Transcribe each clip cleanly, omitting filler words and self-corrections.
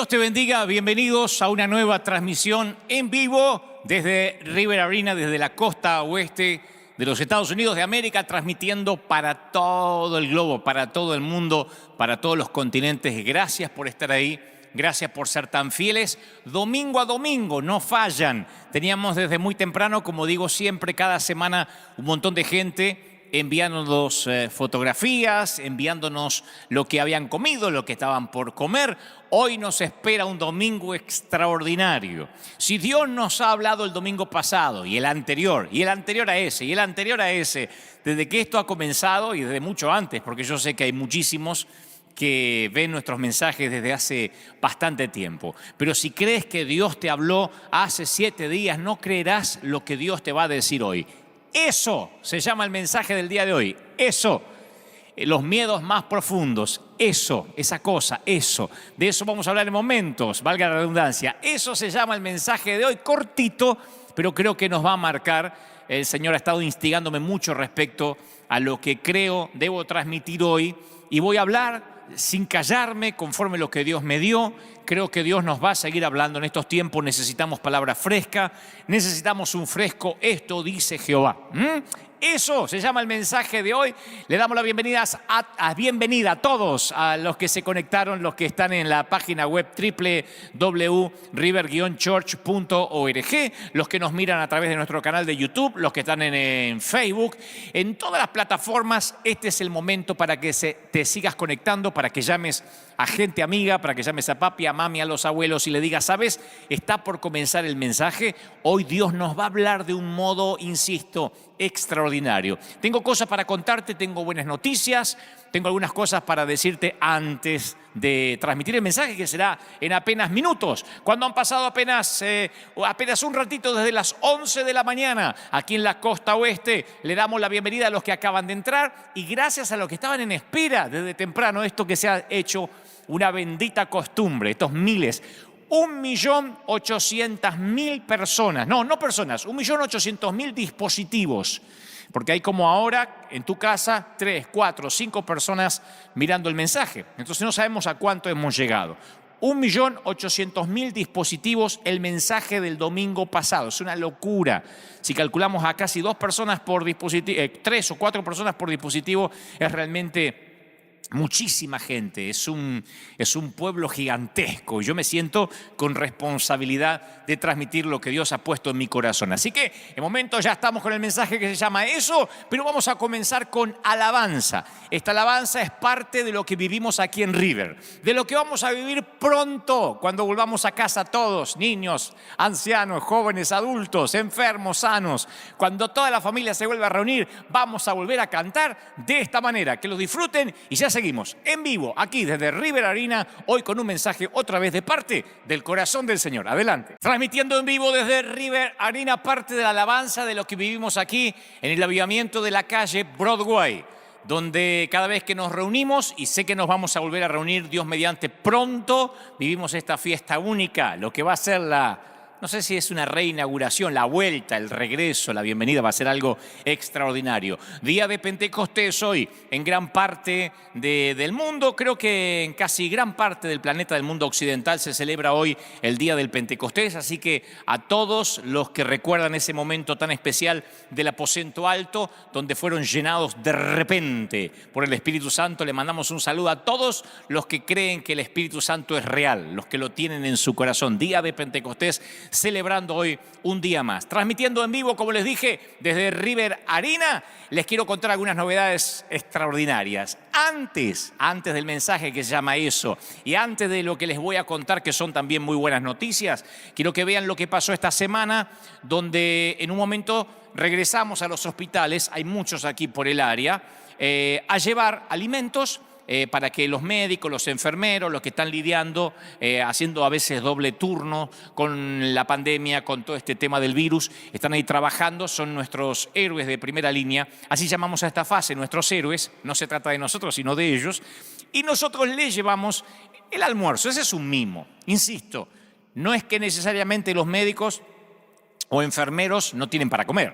te bendiga, bienvenidos a una nueva transmisión en vivo desde River Arena, desde la costa oeste de los Estados Unidos de América, transmitiendo para todo el globo, para todo el mundo, para todos los continentes. Gracias por estar ahí, gracias por ser tan fieles. Domingo a domingo, no fallan. Teníamos desde muy temprano, como digo siempre, cada semana un montón de gente enviándonos fotografías, enviándonos lo que habían comido, lo que estaban por comer. Hoy nos espera un domingo extraordinario. Si Dios nos ha hablado el domingo pasado y el anterior a ese, y el anterior a ese, desde que esto ha comenzado y desde mucho antes, porque yo sé que hay muchísimos que ven nuestros mensajes desde hace bastante tiempo. Pero si crees que Dios te habló hace 7 días, no creerás lo que Dios te va a decir hoy. Eso se llama el mensaje del día de hoy. Eso, los miedos más profundos. Eso, esa cosa, eso. De eso vamos a hablar en momentos, valga la redundancia. Eso se llama el mensaje de hoy, cortito, pero creo que nos va a marcar. El Señor ha estado instigándome mucho respecto a lo que creo debo transmitir hoy. Y voy a hablar sin callarme, conforme lo que Dios me dio. Creo que Dios nos va a seguir hablando en estos tiempos. Necesitamos palabra fresca, necesitamos un fresco. Esto dice Jehová. Eso se llama el mensaje de hoy. Le damos la bienvenida a todos, a los que se conectaron, los que están en la página web www.river-church.org, los que nos miran a través de nuestro canal de YouTube, los que están en Facebook, en todas las plataformas. Este es el momento para que te sigas conectando, para que llames a gente amiga, para que llames a papi, a mami, a los abuelos y le digas, ¿sabes? Está por comenzar el mensaje. Hoy Dios nos va a hablar de un modo, insisto, extraordinario. Tengo cosas para contarte, tengo buenas noticias, tengo algunas cosas para decirte antes de transmitir el mensaje, que será en apenas minutos, cuando han pasado apenas un ratito desde las 11 de la mañana, aquí en la costa oeste. Le damos la bienvenida a los que acaban de entrar y gracias a los que estaban en espera desde temprano, esto que se ha hecho una bendita costumbre, estos miles. 1.800.000 personas, no personas, 1.800.000 dispositivos, porque hay como ahora en tu casa 3, 4, 5 personas mirando el mensaje, entonces no sabemos a cuánto hemos llegado. 1.800.000 dispositivos, el mensaje del domingo pasado, es una locura. Si calculamos a casi 2 personas por dispositivo, 3 o 4 personas por dispositivo, es realmente muchísima gente, es un pueblo gigantesco y yo me siento con responsabilidad de transmitir lo que Dios ha puesto en mi corazón. Así que en momento ya estamos con el mensaje que se llama eso, pero vamos a comenzar con alabanza. Esta alabanza es parte de lo que vivimos aquí en River, de lo que vamos a vivir pronto cuando volvamos a casa todos, niños, ancianos, jóvenes, adultos, enfermos, sanos. Cuando toda la familia se vuelva a reunir, vamos a volver a cantar de esta manera. Que lo disfruten y ya seguimos en vivo aquí desde River Arena, hoy con un mensaje otra vez de parte del corazón del Señor. Adelante. Transmitiendo en vivo desde River Arena, parte de la alabanza de lo que vivimos aquí en el avivamiento de la calle Broadway, donde cada vez que nos reunimos, y sé que nos vamos a volver a reunir Dios mediante pronto, vivimos esta fiesta única, lo que va a ser no sé si es una reinauguración, la vuelta, el regreso, la bienvenida, va a ser algo extraordinario. Día de Pentecostés hoy en gran parte del mundo, creo que en casi gran parte del planeta del mundo occidental se celebra hoy el Día del Pentecostés, así que a todos los que recuerdan ese momento tan especial del aposento alto, donde fueron llenados de repente por el Espíritu Santo, le mandamos un saludo a todos los que creen que el Espíritu Santo es real, los que lo tienen en su corazón. Día de Pentecostés, celebrando hoy un día más. Transmitiendo en vivo, como les dije, desde River Arena, les quiero contar algunas novedades extraordinarias. Antes del mensaje que se llama eso, y antes de lo que les voy a contar, que son también muy buenas noticias, quiero que vean lo que pasó esta semana, donde en un momento regresamos a los hospitales, hay muchos aquí por el área, a llevar alimentos para que los médicos, los enfermeros, los que están lidiando, haciendo a veces doble turno con la pandemia, con todo este tema del virus, están ahí trabajando, son nuestros héroes de primera línea. Así llamamos a esta fase, nuestros héroes. No se trata de nosotros, sino de ellos. Y nosotros les llevamos el almuerzo. Ese es un mimo. Insisto, no es que necesariamente los médicos o enfermeros no tienen para comer,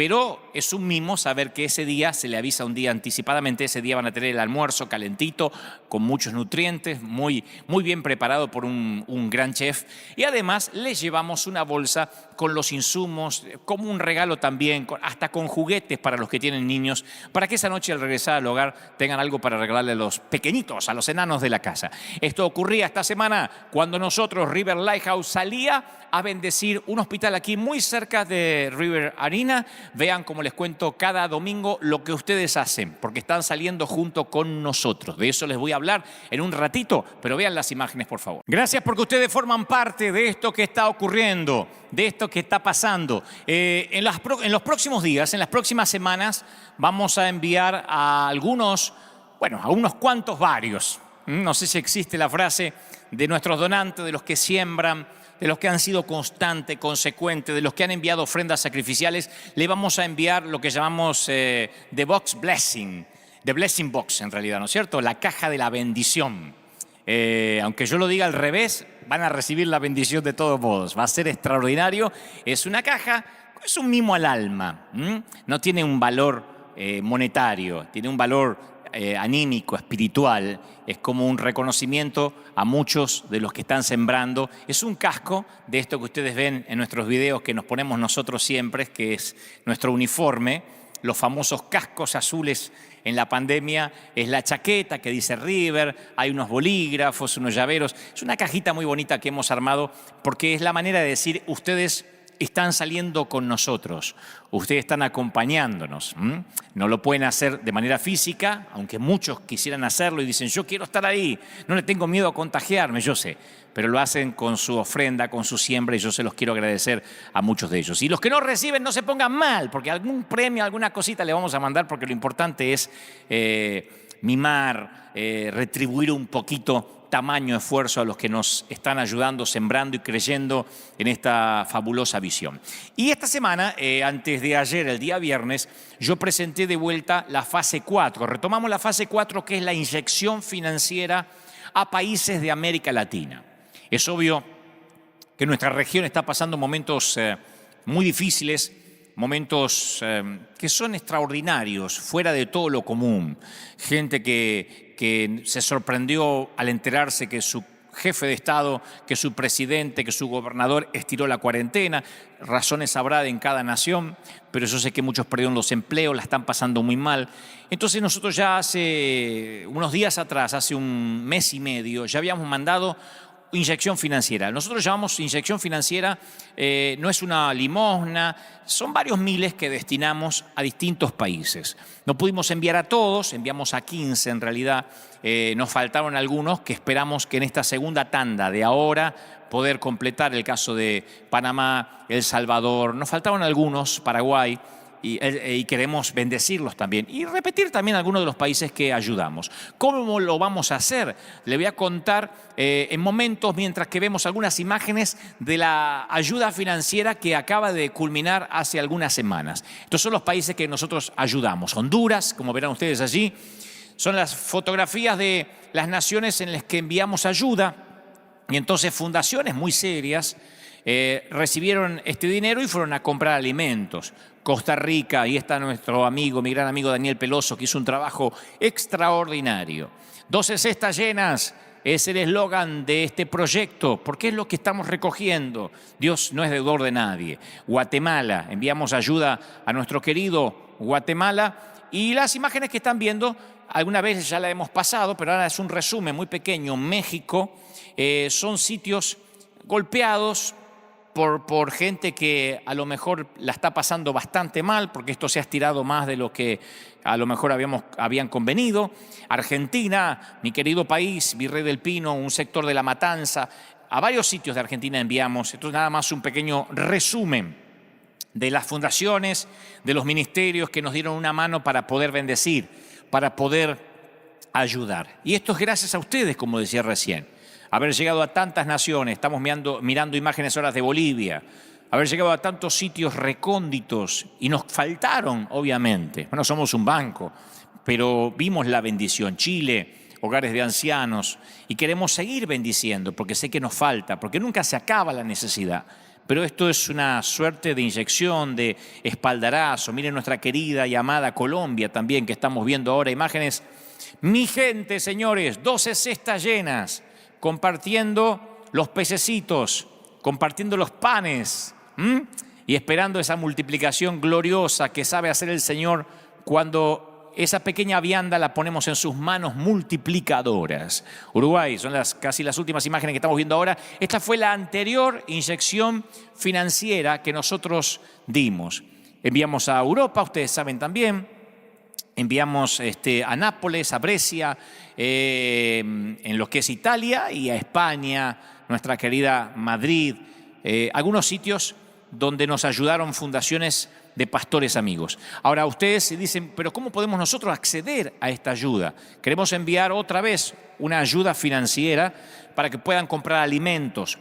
pero es un mimo saber que ese día se le avisa un día anticipadamente. Ese día van a tener el almuerzo calentito, con muchos nutrientes, muy bien preparado por un gran chef. Y además les llevamos una bolsa con los insumos, como un regalo también, hasta con juguetes para los que tienen niños, para que esa noche al regresar al hogar tengan algo para regalarle a los pequeñitos, a los enanos de la casa. Esto ocurría esta semana cuando nosotros, River Lighthouse, salía a bendecir un hospital aquí muy cerca de River Arena. Vean, como les cuento cada domingo, lo que ustedes hacen, porque están saliendo junto con nosotros. De eso les voy a hablar en un ratito, pero vean las imágenes, por favor. Gracias porque ustedes forman parte de esto que está ocurriendo, de esto que está pasando. En los próximos días, en las próximas semanas, vamos a enviar a algunos, a unos cuantos, varios. No sé si existe la frase de nuestros donantes, de los que siembran, de los que han sido constantes, consecuentes, de los que han enviado ofrendas sacrificiales. Le vamos a enviar lo que llamamos The Box Blessing, The Blessing Box en realidad, ¿no es cierto? La caja de la bendición. Aunque yo lo diga al revés, van a recibir la bendición de todos modos. Va a ser extraordinario. Es una caja, es un mimo al alma. No tiene un valor monetario, tiene un valor anímico, espiritual. Es como un reconocimiento a muchos de los que están sembrando. Es un casco de esto que ustedes ven en nuestros videos que nos ponemos nosotros siempre, que es nuestro uniforme, los famosos cascos azules en la pandemia. Es la chaqueta que dice River, hay unos bolígrafos, unos llaveros. Es una cajita muy bonita que hemos armado porque es la manera de decir: ustedes están saliendo con nosotros, ustedes están acompañándonos. No lo pueden hacer de manera física, aunque muchos quisieran hacerlo y dicen: yo quiero estar ahí, no le tengo miedo a contagiarme, yo sé. Pero lo hacen con su ofrenda, con su siembra, y yo se los quiero agradecer a muchos de ellos. Y los que no reciben, no se pongan mal, porque algún premio, alguna cosita le vamos a mandar, porque lo importante es mimar, retribuir un poquito tamaño esfuerzo a los que nos están ayudando, sembrando y creyendo en esta fabulosa visión. Y esta semana, antes de ayer, el día viernes, yo presenté de vuelta la fase 4. Retomamos la fase 4, que es la inyección financiera a países de América Latina. Es obvio que nuestra región está pasando momentos muy difíciles, momentos que son extraordinarios, fuera de todo lo común. Gente que se sorprendió al enterarse que su jefe de Estado, que su presidente, que su gobernador estiró la cuarentena. Razones habrá en cada nación, pero yo sé que muchos perdieron los empleos, la están pasando muy mal. Entonces nosotros ya hace unos días atrás, hace un mes y medio, ya habíamos mandado inyección financiera. Nosotros llamamos inyección financiera, no es una limosna, son varios miles que destinamos a distintos países. No pudimos enviar a todos, enviamos a 15 en realidad. Nos faltaron algunos que esperamos que en esta segunda tanda de ahora poder completar. El caso de Panamá, El Salvador, nos faltaron algunos, Paraguay. Y queremos bendecirlos también y repetir también algunos de los países que ayudamos. ¿Cómo lo vamos a hacer? Le voy a contar en momentos, mientras que vemos algunas imágenes de la ayuda financiera que acaba de culminar hace algunas semanas. Estos son los países que nosotros ayudamos. Honduras, como verán ustedes allí, son las fotografías de las naciones en las que enviamos ayuda. Y entonces fundaciones muy serias recibieron este dinero y fueron a comprar alimentos. Costa Rica, ahí está nuestro amigo, mi gran amigo Daniel Peloso, que hizo un trabajo extraordinario. 12 cestas llenas es el eslogan de este proyecto, porque es lo que estamos recogiendo. Dios no es deudor de nadie. Guatemala, enviamos ayuda a nuestro querido Guatemala, y las imágenes que están viendo, alguna vez ya la hemos pasado, pero ahora es un resumen muy pequeño. México, son sitios golpeados por gente que a lo mejor la está pasando bastante mal, porque esto se ha estirado más de lo que a lo mejor habían convenido. Argentina, mi querido país, Virrey del Pino, un sector de La Matanza. A varios sitios de Argentina enviamos. Esto es nada más un pequeño resumen de las fundaciones, de los ministerios que nos dieron una mano para poder bendecir, para poder ayudar. Y esto es gracias a ustedes, como decía recién. Haber llegado a tantas naciones, estamos mirando imágenes ahora de Bolivia, haber llegado a tantos sitios recónditos, y nos faltaron, obviamente. Bueno, somos un banco, pero vimos la bendición. Chile, hogares de ancianos, y queremos seguir bendiciendo, porque sé que nos falta, porque nunca se acaba la necesidad, pero esto es una suerte de inyección, de espaldarazo. Miren nuestra querida y amada Colombia también, que estamos viendo ahora imágenes. Mi gente, señores, 12 cestas llenas, compartiendo los pececitos, compartiendo los panes, y esperando esa multiplicación gloriosa que sabe hacer el Señor cuando esa pequeña vianda la ponemos en sus manos multiplicadoras. Uruguay, son casi las últimas imágenes que estamos viendo ahora. Esta fue la anterior inyección financiera que nosotros dimos. Enviamos a Europa, ustedes saben también. Enviamos a Nápoles, a Brescia, en lo que es Italia, y a España, nuestra querida Madrid, algunos sitios donde nos ayudaron fundaciones de pastores amigos. Ahora ustedes se dicen, pero ¿cómo podemos nosotros acceder a esta ayuda? Queremos enviar otra vez una ayuda financiera para que puedan comprar alimentos.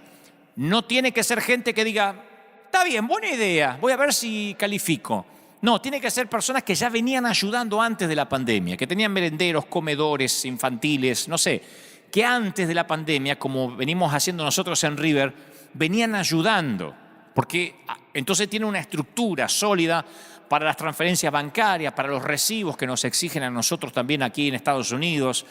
No tiene que ser gente que diga, está bien, buena idea, voy a ver si califico. No, tiene que ser personas que ya venían ayudando antes de la pandemia, que tenían merenderos, comedores infantiles, no sé, que antes de la pandemia, como venimos haciendo nosotros en River, venían ayudando, porque entonces tiene una estructura sólida para las transferencias bancarias, para los recibos que nos exigen a nosotros también aquí en Estados Unidos,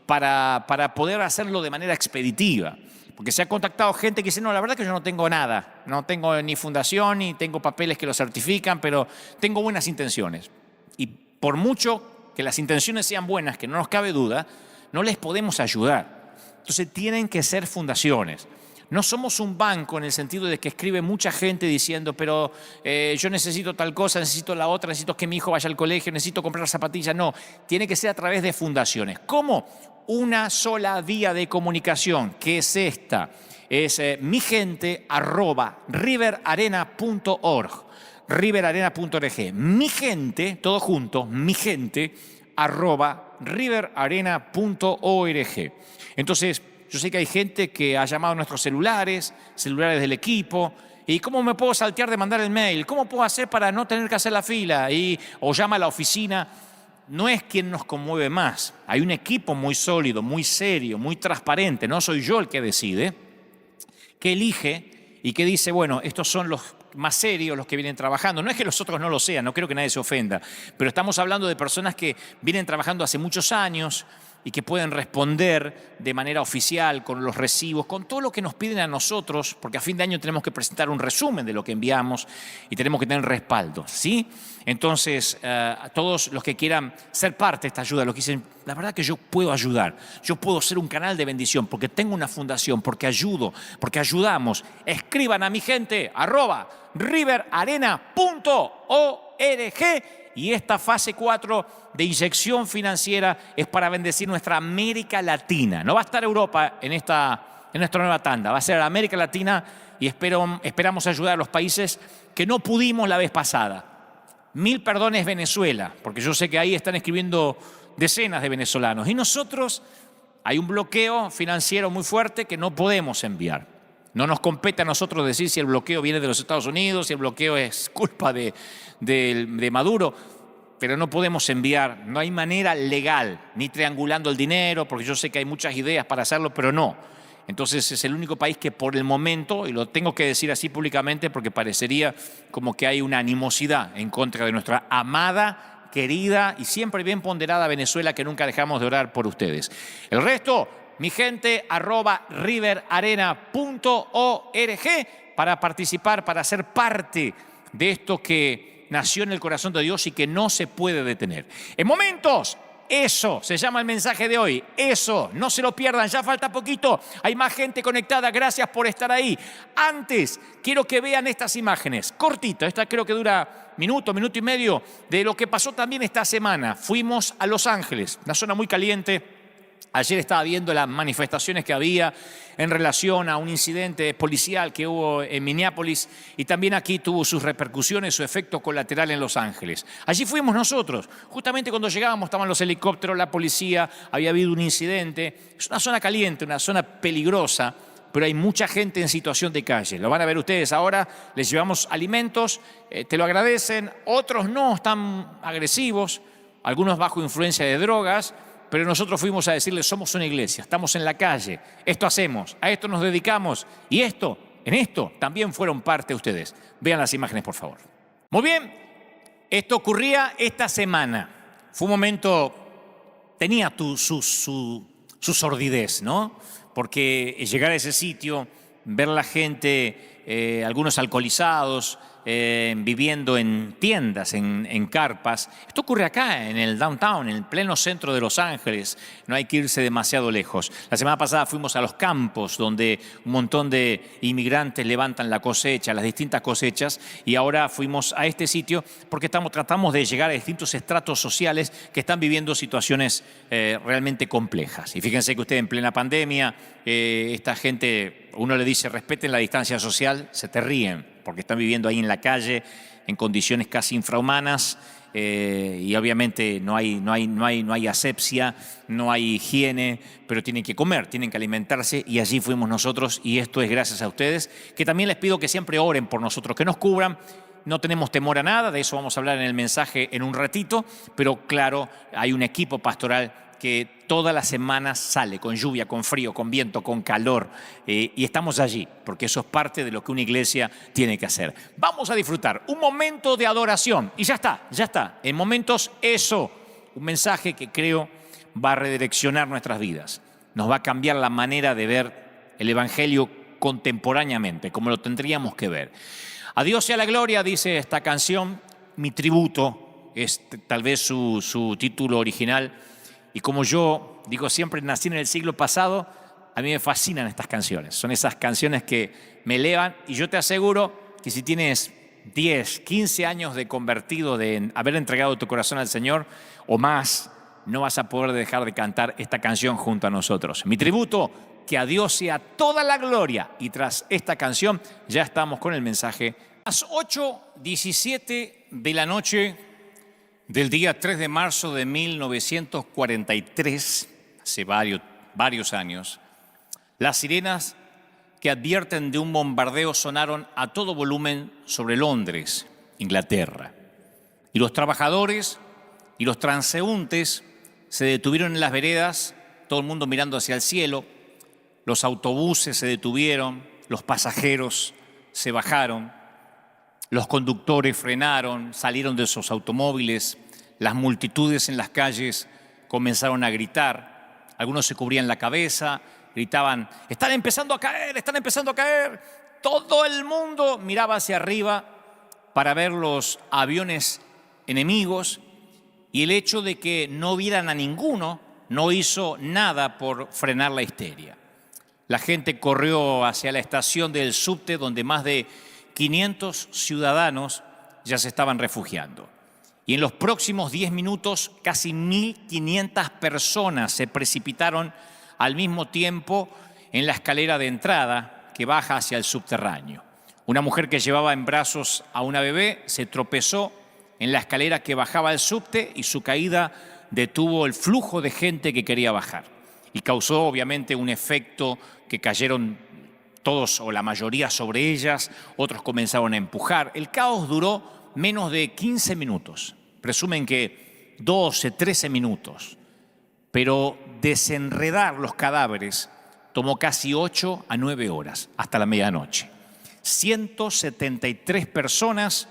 para poder hacerlo de manera expeditiva. Porque se ha contactado gente que dice, no, la verdad que yo no tengo nada, no tengo ni fundación, ni tengo papeles que lo certifican, pero tengo buenas intenciones. Y por mucho que las intenciones sean buenas, que no nos cabe duda, no les podemos ayudar. Entonces tienen que ser fundaciones. No somos un banco en el sentido de que escribe mucha gente diciendo, pero yo necesito tal cosa, necesito la otra, necesito que mi hijo vaya al colegio, necesito comprar zapatillas. No, tiene que ser a través de fundaciones. ¿Cómo? Una sola vía de comunicación, que es esta, es migente@riverarena.org, riverarena.org. Mi gente, todo junto, migente@riverarena.org. Entonces, yo sé que hay gente que ha llamado a nuestros celulares del equipo, y ¿cómo me puedo saltear de mandar el mail? ¿Cómo puedo hacer para no tener que hacer la fila? O llama a la oficina. No es quien nos conmueve más. Hay un equipo muy sólido, muy serio, muy transparente. No soy yo el que decide, que elige y que dice, bueno, estos son los más serios, los que vienen trabajando. No es que los otros no lo sean, no creo que nadie se ofenda, pero estamos hablando de personas que vienen trabajando hace muchos años y que pueden responder de manera oficial con los recibos, con todo lo que nos piden a nosotros, porque a fin de año tenemos que presentar un resumen de lo que enviamos y tenemos que tener respaldo, ¿sí? Entonces, a todos los que quieran ser parte de esta ayuda, los que dicen, la verdad que yo puedo ayudar, yo puedo ser un canal de bendición, porque tengo una fundación, porque ayudo, porque ayudamos, escriban a mi gente, @riverarena.org. Y esta fase 4 de inyección financiera es para bendecir nuestra América Latina. No va a estar Europa en nuestra nueva tanda, va a ser América Latina, y esperamos ayudar a los países que no pudimos la vez pasada. 1000 perdones Venezuela, porque yo sé que ahí están escribiendo decenas de venezolanos. Y nosotros, hay un bloqueo financiero muy fuerte que no podemos enviar. No nos compete a nosotros decir si el bloqueo viene de los Estados Unidos, si el bloqueo es culpa de Maduro, pero no podemos enviar, no hay manera legal, ni triangulando el dinero, porque yo sé que hay muchas ideas para hacerlo, pero no. Entonces es el único país que por el momento, y lo tengo que decir así públicamente porque parecería como que hay una animosidad en contra de nuestra amada, querida y siempre bien ponderada Venezuela, que nunca dejamos de orar por ustedes. El resto, mi gente, @riverarena.org, para participar, para ser parte de esto que nació en el corazón de Dios y que no se puede detener. En momentos, eso se llama el mensaje de hoy. Eso, no se lo pierdan, ya falta poquito. Hay más gente conectada, gracias por estar ahí. Antes, quiero que vean estas imágenes, cortito, esta creo que dura minuto y medio, de lo que pasó también esta semana. Fuimos a Los Ángeles, una zona muy caliente. Ayer estaba viendo las manifestaciones que había en relación a un incidente policial que hubo en Minneapolis, y también aquí tuvo sus repercusiones, su efecto colateral en Los Ángeles. Allí fuimos nosotros. Justamente cuando llegábamos estaban los helicópteros, la policía, había habido un incidente. Es una zona caliente, una zona peligrosa, pero hay mucha gente en situación de calle. Lo van a ver ustedes ahora, les llevamos alimentos, te lo agradecen, otros no, están agresivos, algunos bajo influencia de drogas. Pero nosotros fuimos a decirles, somos una iglesia, estamos en la calle, esto hacemos, a esto nos dedicamos y esto en esto también fueron parte de ustedes. Vean las imágenes, por favor. Muy bien, esto ocurría esta semana. Fue un momento, tenía su sordidez, ¿no? Porque llegar a ese sitio, ver la gente, algunos alcoholizados, viviendo en tiendas, en carpas. Esto ocurre acá, en el downtown, en el pleno centro de Los Ángeles. No hay que irse demasiado lejos. La semana pasada fuimos a los campos, donde un montón de inmigrantes levantan la cosecha, las distintas cosechas, y ahora fuimos a este sitio porque tratamos de llegar a distintos estratos sociales que están viviendo situaciones realmente complejas. Y fíjense que ustedes en plena pandemia, esta gente, uno le dice respeten la distancia social, se te ríen, porque están viviendo ahí en la calle en condiciones casi infrahumanas y obviamente no hay asepsia, no hay higiene, pero tienen que comer, tienen que alimentarse y allí fuimos nosotros y esto es gracias a ustedes, que también les pido que siempre oren por nosotros, que nos cubran. No tenemos temor a nada, de eso vamos a hablar en el mensaje en un ratito, pero claro, hay un equipo pastoral que todas las semanas sale con lluvia, con frío, con viento, con calor y estamos allí porque eso es parte de lo que una iglesia tiene que hacer. Vamos a disfrutar un momento de adoración y ya está, en momentos eso, un mensaje que creo va a redireccionar nuestras vidas, nos va a cambiar la manera de ver el Evangelio contemporáneamente, como lo tendríamos que ver. A Dios sea la gloria, dice esta canción, mi tributo, es tal vez su título original. Y como yo digo siempre, nací en el siglo pasado, a mí me fascinan estas canciones. Son esas canciones que me elevan y yo te aseguro que si tienes 10, 15 años de convertido, de haber entregado tu corazón al Señor o más, no vas a poder dejar de cantar esta canción junto a nosotros. Mi tributo, que a Dios sea toda la gloria. Y tras esta canción ya estamos con el mensaje. A las 8:17 de la noche del día 3 de marzo de 1943, hace varios años, las sirenas que advierten de un bombardeo sonaron a todo volumen sobre Londres, Inglaterra. Y los trabajadores y los transeúntes se detuvieron en las veredas, todo el mundo mirando hacia el cielo. Los autobuses se detuvieron, los pasajeros se bajaron. Los conductores frenaron, salieron de sus automóviles, las multitudes en las calles comenzaron a gritar, algunos se cubrían la cabeza, gritaban, están empezando a caer, están empezando a caer. Todo el mundo miraba hacia arriba para ver los aviones enemigos y el hecho de que no vieran a ninguno no hizo nada por frenar la histeria. La gente corrió hacia la estación del subte donde más de 500 ciudadanos ya se estaban refugiando. Y en los próximos 10 minutos, casi 1.500 personas se precipitaron al mismo tiempo en la escalera de entrada que baja hacia el subterráneo. Una mujer que llevaba en brazos a una bebé se tropezó en la escalera que bajaba al subte y su caída detuvo el flujo de gente que quería bajar. Y causó obviamente un efecto que cayeron todos o la mayoría sobre ellas, otros comenzaron a empujar. El caos duró menos de 15 minutos, presumen que 12, 13 minutos, pero desenredar los cadáveres tomó casi 8 a 9 horas, hasta la medianoche. 173 personas,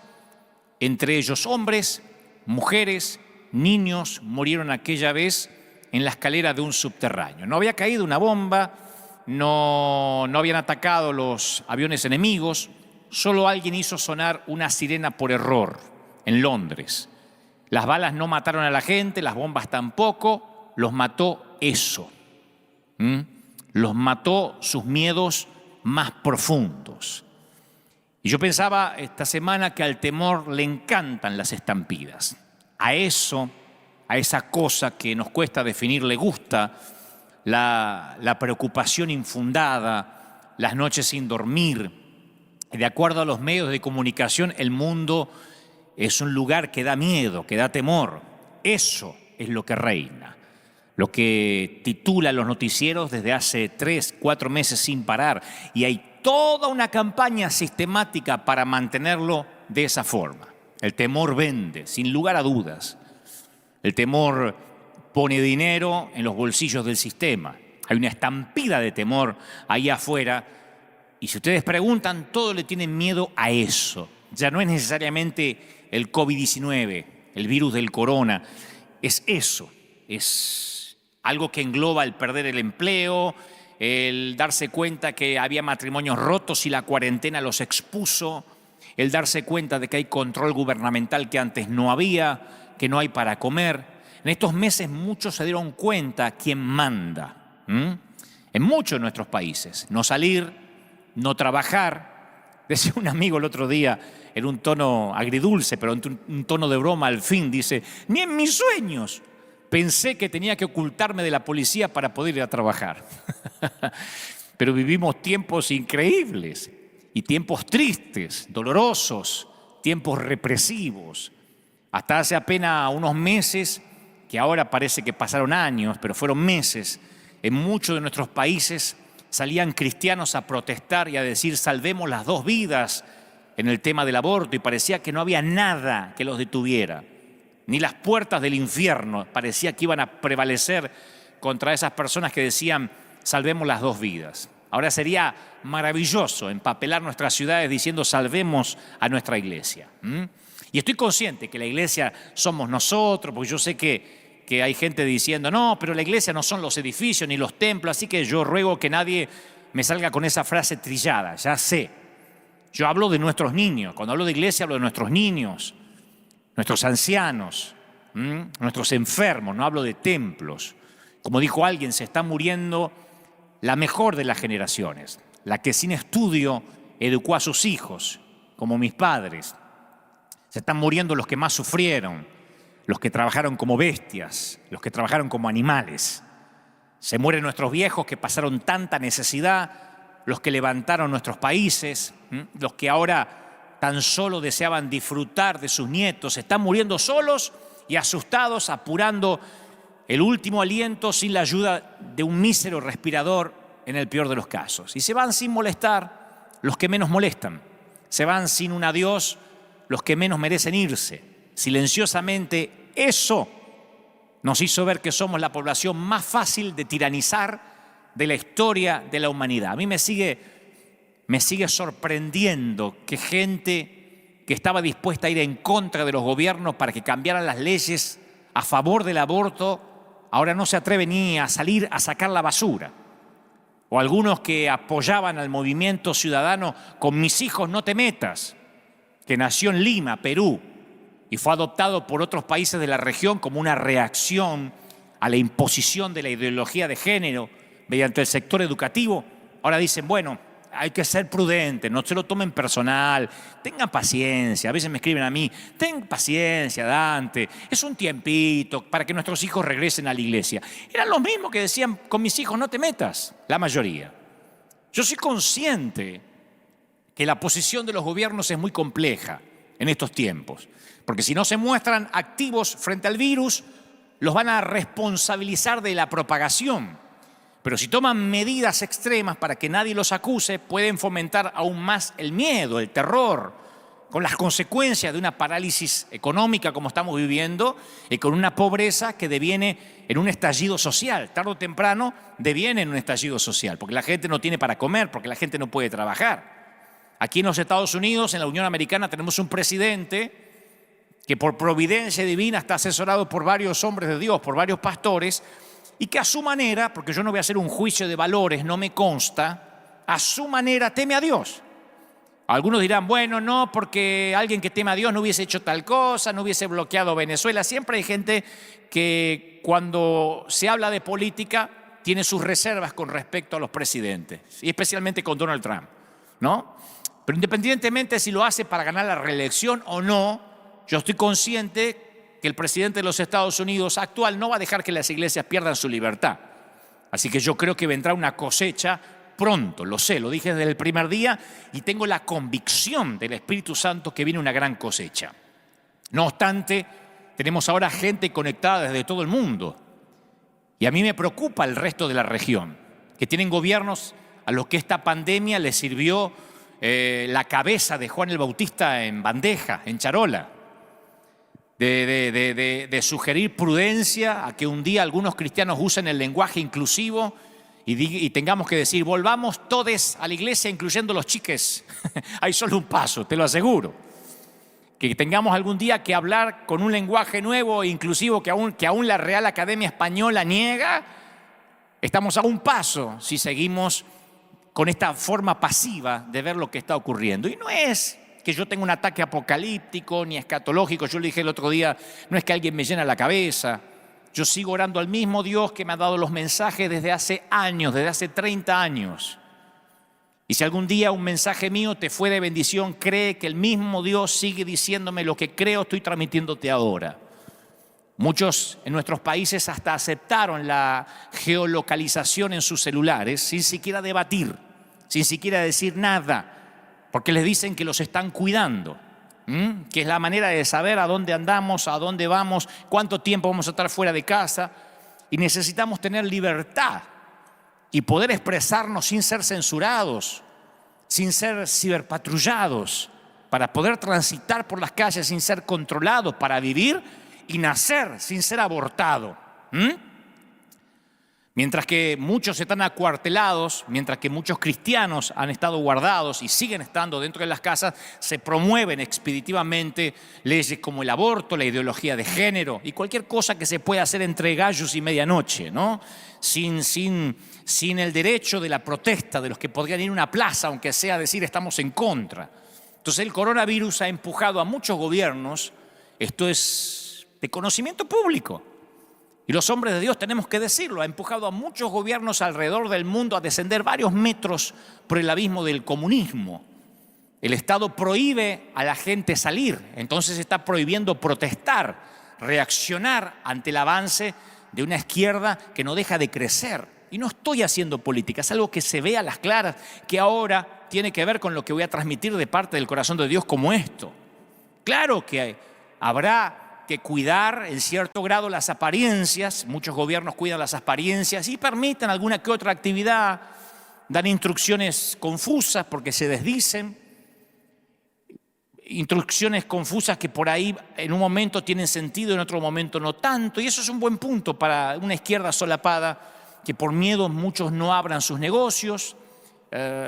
entre ellos hombres, mujeres, niños, murieron aquella vez en la escalera de un subterráneo. No había caído una bomba, no habían atacado los aviones enemigos, solo alguien hizo sonar una sirena por error en Londres. Las balas no mataron a la gente, las bombas tampoco, los mató eso. Los mató sus miedos más profundos. Y yo pensaba esta semana que al temor le encantan las estampidas. A eso, a esa cosa que nos cuesta definir, le gusta la preocupación infundada, las noches sin dormir. De acuerdo a los medios de comunicación, el mundo es un lugar que da miedo, que da temor. Eso es lo que reina, lo que titulan los noticieros desde hace 3, 4 meses sin parar. Y hay toda una campaña sistemática para mantenerlo de esa forma. El temor vende, sin lugar a dudas. El temor pone dinero en los bolsillos del sistema. Hay una estampida de temor ahí afuera Y si ustedes preguntan, todos le tienen miedo a eso. Ya no es necesariamente el COVID-19, el virus del corona. Es eso, es algo que engloba el perder el empleo, el darse cuenta que había matrimonios rotos y la cuarentena los expuso, el darse cuenta de que hay control gubernamental que antes no había, que no hay para comer. En estos meses muchos se dieron cuenta quién manda, en muchos de nuestros países. No salir, no trabajar. Decía un amigo el otro día, en un tono agridulce, pero en un tono de broma al fin, dice: ni en mis sueños pensé que tenía que ocultarme de la policía para poder ir a trabajar. Pero vivimos tiempos increíbles y tiempos tristes, dolorosos, tiempos represivos. Hasta hace apenas unos meses, que ahora parece que pasaron años, pero fueron meses, en muchos de nuestros países salían cristianos a protestar y a decir: salvemos las dos vidas en el tema del aborto, y parecía que no había nada que los detuviera. Ni las puertas del infierno parecía que iban a prevalecer contra esas personas que decían: salvemos las dos vidas. Ahora sería maravilloso empapelar nuestras ciudades diciendo: salvemos a nuestra iglesia. Y estoy consciente que la iglesia somos nosotros, porque yo sé que hay gente diciendo: no, pero la iglesia no son los edificios ni los templos, así que yo ruego que nadie me salga con esa frase trillada. Ya sé, yo hablo de nuestros niños. Cuando hablo de iglesia hablo de nuestros niños, nuestros ancianos, nuestros enfermos, no hablo de templos. Como dijo alguien, se está muriendo la mejor de las generaciones, la que sin estudio educó a sus hijos, como mis padres. Se están muriendo los que más sufrieron, los que trabajaron como bestias, los que trabajaron como animales. Se mueren nuestros viejos que pasaron tanta necesidad, los que levantaron nuestros países, los que ahora tan solo deseaban disfrutar de sus nietos. Se están muriendo solos y asustados, apurando el último aliento sin la ayuda de un mísero respirador en el peor de los casos. Y se van sin molestar los que menos molestan. Se van sin un adiós los que menos merecen irse. Silenciosamente, eso nos hizo ver que somos la población más fácil de tiranizar de la historia de la humanidad. A mí me sigue sorprendiendo que gente que estaba dispuesta a ir en contra de los gobiernos para que cambiaran las leyes a favor del aborto, ahora no se atreve ni a salir a sacar la basura. O algunos que apoyaban al movimiento ciudadano con Mis hijos no te metas, que nació en Lima, Perú, y fue adoptado por otros países de la región como una reacción a la imposición de la ideología de género mediante el sector educativo. Ahora dicen: bueno, hay que ser prudentes, no se lo tomen personal, tengan paciencia. A veces me escriben a mí: ten paciencia, Dante, es un tiempito para que nuestros hijos regresen a la iglesia. Eran los mismos que decían: con mis hijos no te metas, la mayoría. Yo soy consciente que la posición de los gobiernos es muy compleja en estos tiempos, porque si no se muestran activos frente al virus, los van a responsabilizar de la propagación. Pero si toman medidas extremas para que nadie los acuse, pueden fomentar aún más el miedo, el terror, con las consecuencias de una parálisis económica como estamos viviendo y con una pobreza que deviene en un estallido social. Tarde o temprano deviene en un estallido social, porque la gente no tiene para comer, porque la gente no puede trabajar. Aquí en los Estados Unidos, en la Unión Americana, tenemos un presidente que por providencia divina está asesorado por varios hombres de Dios, por varios pastores, y que a su manera, porque yo no voy a hacer un juicio de valores, no me consta, a su manera teme a Dios. Algunos dirán: bueno, no, porque alguien que teme a Dios no hubiese hecho tal cosa, no hubiese bloqueado Venezuela. Siempre hay gente que cuando se habla de política tiene sus reservas con respecto a los presidentes, y especialmente con Donald Trump, ¿no? Pero independientemente si lo hace para ganar la reelección o no, yo estoy consciente que el presidente de los Estados Unidos actual no va a dejar que las iglesias pierdan su libertad. Así que yo creo que vendrá una cosecha pronto, lo sé, lo dije desde el primer día y tengo la convicción del Espíritu Santo que viene una gran cosecha. No obstante, tenemos ahora gente conectada desde todo el mundo y a mí me preocupa el resto de la región, que tienen gobiernos a los que esta pandemia les sirvió la cabeza de Juan el Bautista en bandeja, en charola. De sugerir prudencia, a que un día algunos cristianos usen el lenguaje inclusivo y tengamos que decir, volvamos todos a la iglesia, incluyendo los chiques. Hay solo un paso, te lo aseguro. Que tengamos algún día que hablar con un lenguaje nuevo e inclusivo que aún la Real Academia Española niega, estamos a un paso si seguimos con esta forma pasiva de ver lo que está ocurriendo. Y no es que yo tenga un ataque apocalíptico ni escatológico. Yo le dije el otro día, no es que alguien me llena la cabeza. Yo sigo orando al mismo Dios que me ha dado los mensajes desde hace años, desde hace 30 años. Y si algún día un mensaje mío te fue de bendición, cree que el mismo Dios sigue diciéndome lo que creo, estoy transmitiéndote ahora. Muchos en nuestros países hasta aceptaron la geolocalización en sus celulares sin siquiera debatir, sin siquiera decir nada, porque les dicen que los están cuidando, que es la manera de saber a dónde andamos, a dónde vamos, cuánto tiempo vamos a estar fuera de casa. Y necesitamos tener libertad y poder expresarnos sin ser censurados, sin ser ciberpatrullados, para poder transitar por las calles sin ser controlados, para vivir y nacer sin ser abortado. Mientras que muchos están acuartelados, mientras que muchos cristianos han estado guardados y siguen estando dentro de las casas, se promueven expeditivamente leyes como el aborto, la ideología de género y cualquier cosa que se pueda hacer entre gallos y medianoche, ¿no? Sin el derecho de la protesta de los que podrían ir a una plaza, aunque sea a decir estamos en contra. Entonces el coronavirus ha empujado a muchos gobiernos, esto es de conocimiento público, y los hombres de Dios tenemos que decirlo, ha empujado a muchos gobiernos alrededor del mundo a descender varios metros por el abismo del comunismo. El Estado prohíbe a la gente salir, entonces está prohibiendo protestar, reaccionar ante el avance de una izquierda que no deja de crecer. Y no estoy haciendo política, es algo que se ve a las claras, que ahora tiene que ver con lo que voy a transmitir de parte del corazón de Dios como esto. Claro que habrá que cuidar en cierto grado las apariencias, muchos gobiernos cuidan las apariencias y permiten alguna que otra actividad, dan instrucciones confusas porque se desdicen, instrucciones confusas que por ahí en un momento tienen sentido, en otro momento no tanto, y eso es un buen punto para una izquierda solapada, que por miedo muchos no abran sus negocios,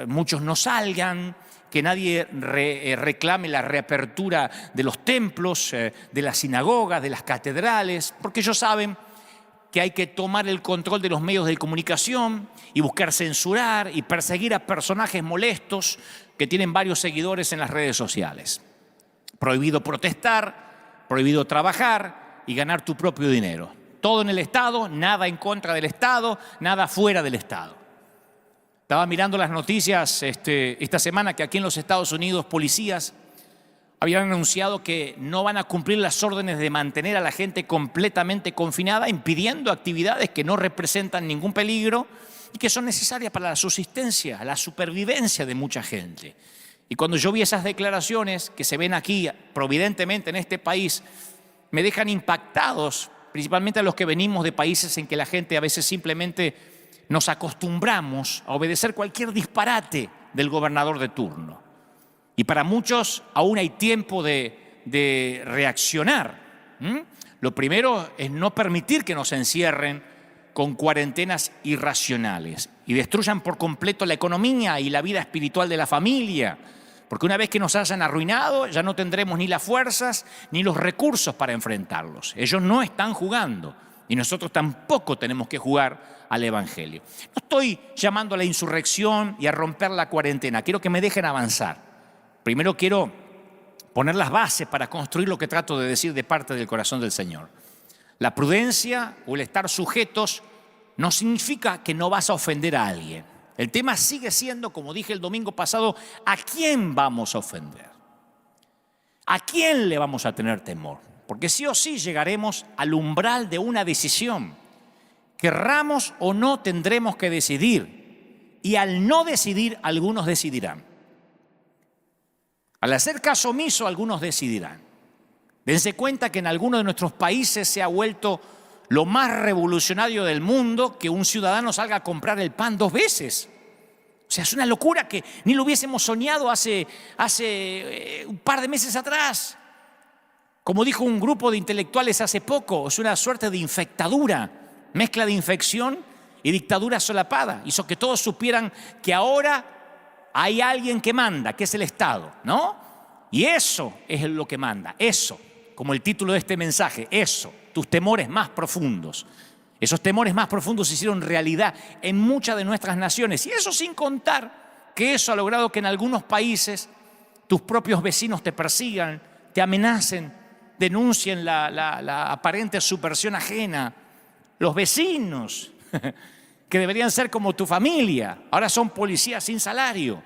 muchos no salgan, que nadie reclame la reapertura de los templos, de las sinagogas, de las catedrales, porque ellos saben que hay que tomar el control de los medios de comunicación y buscar censurar y perseguir a personajes molestos que tienen varios seguidores en las redes sociales. Prohibido protestar, prohibido trabajar y ganar tu propio dinero. Todo en el Estado, nada en contra del Estado, nada fuera del Estado. Estaba mirando las noticias esta semana que aquí en los Estados Unidos policías habían anunciado que no van a cumplir las órdenes de mantener a la gente completamente confinada, impidiendo actividades que no representan ningún peligro y que son necesarias para la subsistencia, la supervivencia de mucha gente. Y cuando yo vi esas declaraciones que se ven aquí, providentemente en este país, me dejan impactados, principalmente a los que venimos de países en que la gente a veces simplemente nos acostumbramos a obedecer cualquier disparate del gobernador de turno. Y para muchos aún hay tiempo de reaccionar. Lo primero es no permitir que nos encierren con cuarentenas irracionales y destruyan por completo la economía y la vida espiritual de la familia. Porque una vez que nos hayan arruinado, ya no tendremos ni las fuerzas ni los recursos para enfrentarlos. Ellos no están jugando y nosotros tampoco tenemos que jugar al Evangelio. No estoy llamando a la insurrección y a romper la cuarentena. Quiero que me dejen avanzar. Primero quiero poner las bases para construir lo que trato de decir de parte del corazón del Señor. La prudencia o el estar sujetos no significa que no vas a ofender a alguien. El tema sigue siendo, como dije el domingo pasado, ¿a quién vamos a ofender? ¿A quién le vamos a tener temor? Porque sí o sí llegaremos al umbral de una decisión. Querramos o no tendremos que decidir. Y al no decidir, algunos decidirán. Al hacer caso omiso, algunos decidirán. Dense cuenta que en algunos de nuestros países se ha vuelto lo más revolucionario del mundo que un ciudadano salga a comprar el pan 2 veces. O sea, es una locura que ni lo hubiésemos soñado hace un par de meses atrás. Como dijo un grupo de intelectuales hace poco, es una suerte de infectadura, mezcla de infección y dictadura solapada. Hizo que todos supieran que ahora hay alguien que manda, que es el Estado, ¿no? Y eso es lo que manda, eso, como el título de este mensaje, eso, tus temores más profundos. Esos temores más profundos se hicieron realidad en muchas de nuestras naciones. Y eso sin contar que eso ha logrado que en algunos países tus propios vecinos te persigan, te amenacen, denuncien la aparente subversión ajena. Los vecinos, que deberían ser como tu familia, ahora son policías sin salario.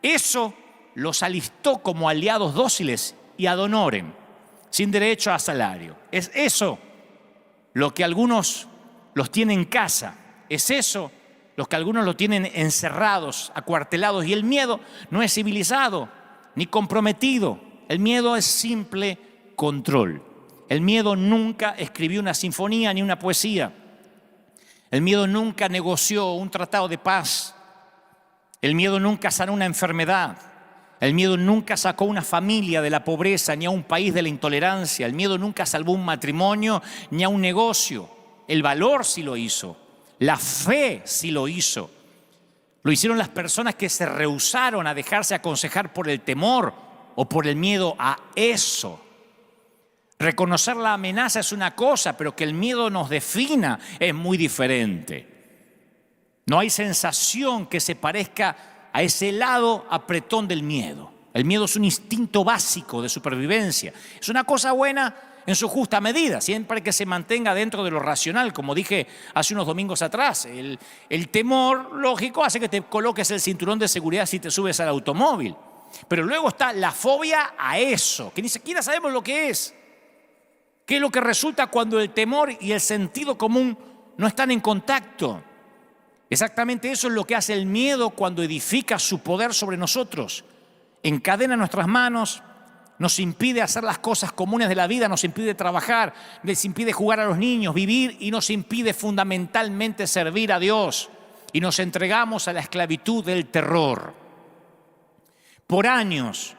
Eso los alistó como aliados dóciles y ad honorem, sin derecho a salario. Es eso lo que algunos los tienen en casa. Es eso los que algunos lo tienen encerrados, acuartelados. Y el miedo no es civilizado ni comprometido. El miedo es simple control. El miedo nunca escribió una sinfonía ni una poesía. El miedo nunca negoció un tratado de paz. El miedo nunca sanó una enfermedad. El miedo nunca sacó una familia de la pobreza ni a un país de la intolerancia. El miedo nunca salvó un matrimonio ni a un negocio. El valor sí lo hizo. La fe sí lo hizo. Lo hicieron las personas que se rehusaron a dejarse aconsejar por el temor o por el miedo a eso. Reconocer la amenaza es una cosa, pero que el miedo nos defina es muy diferente. No hay sensación que se parezca a ese lado apretón del miedo. El miedo es un instinto básico de supervivencia. Es una cosa buena en su justa medida, siempre que se mantenga dentro de lo racional, como dije hace unos domingos atrás. El temor, lógico, hace que te coloques el cinturón de seguridad si te subes al automóvil. Pero luego está la fobia a eso, que ni siquiera sabemos lo que es. ¿Qué es lo que resulta cuando el temor y el sentido común no están en contacto? Exactamente eso es lo que hace el miedo cuando edifica su poder sobre nosotros. Encadena nuestras manos, nos impide hacer las cosas comunes de la vida, nos impide trabajar, nos impide jugar a los niños, vivir y nos impide fundamentalmente servir a Dios. Y nos entregamos a la esclavitud del terror. Por años,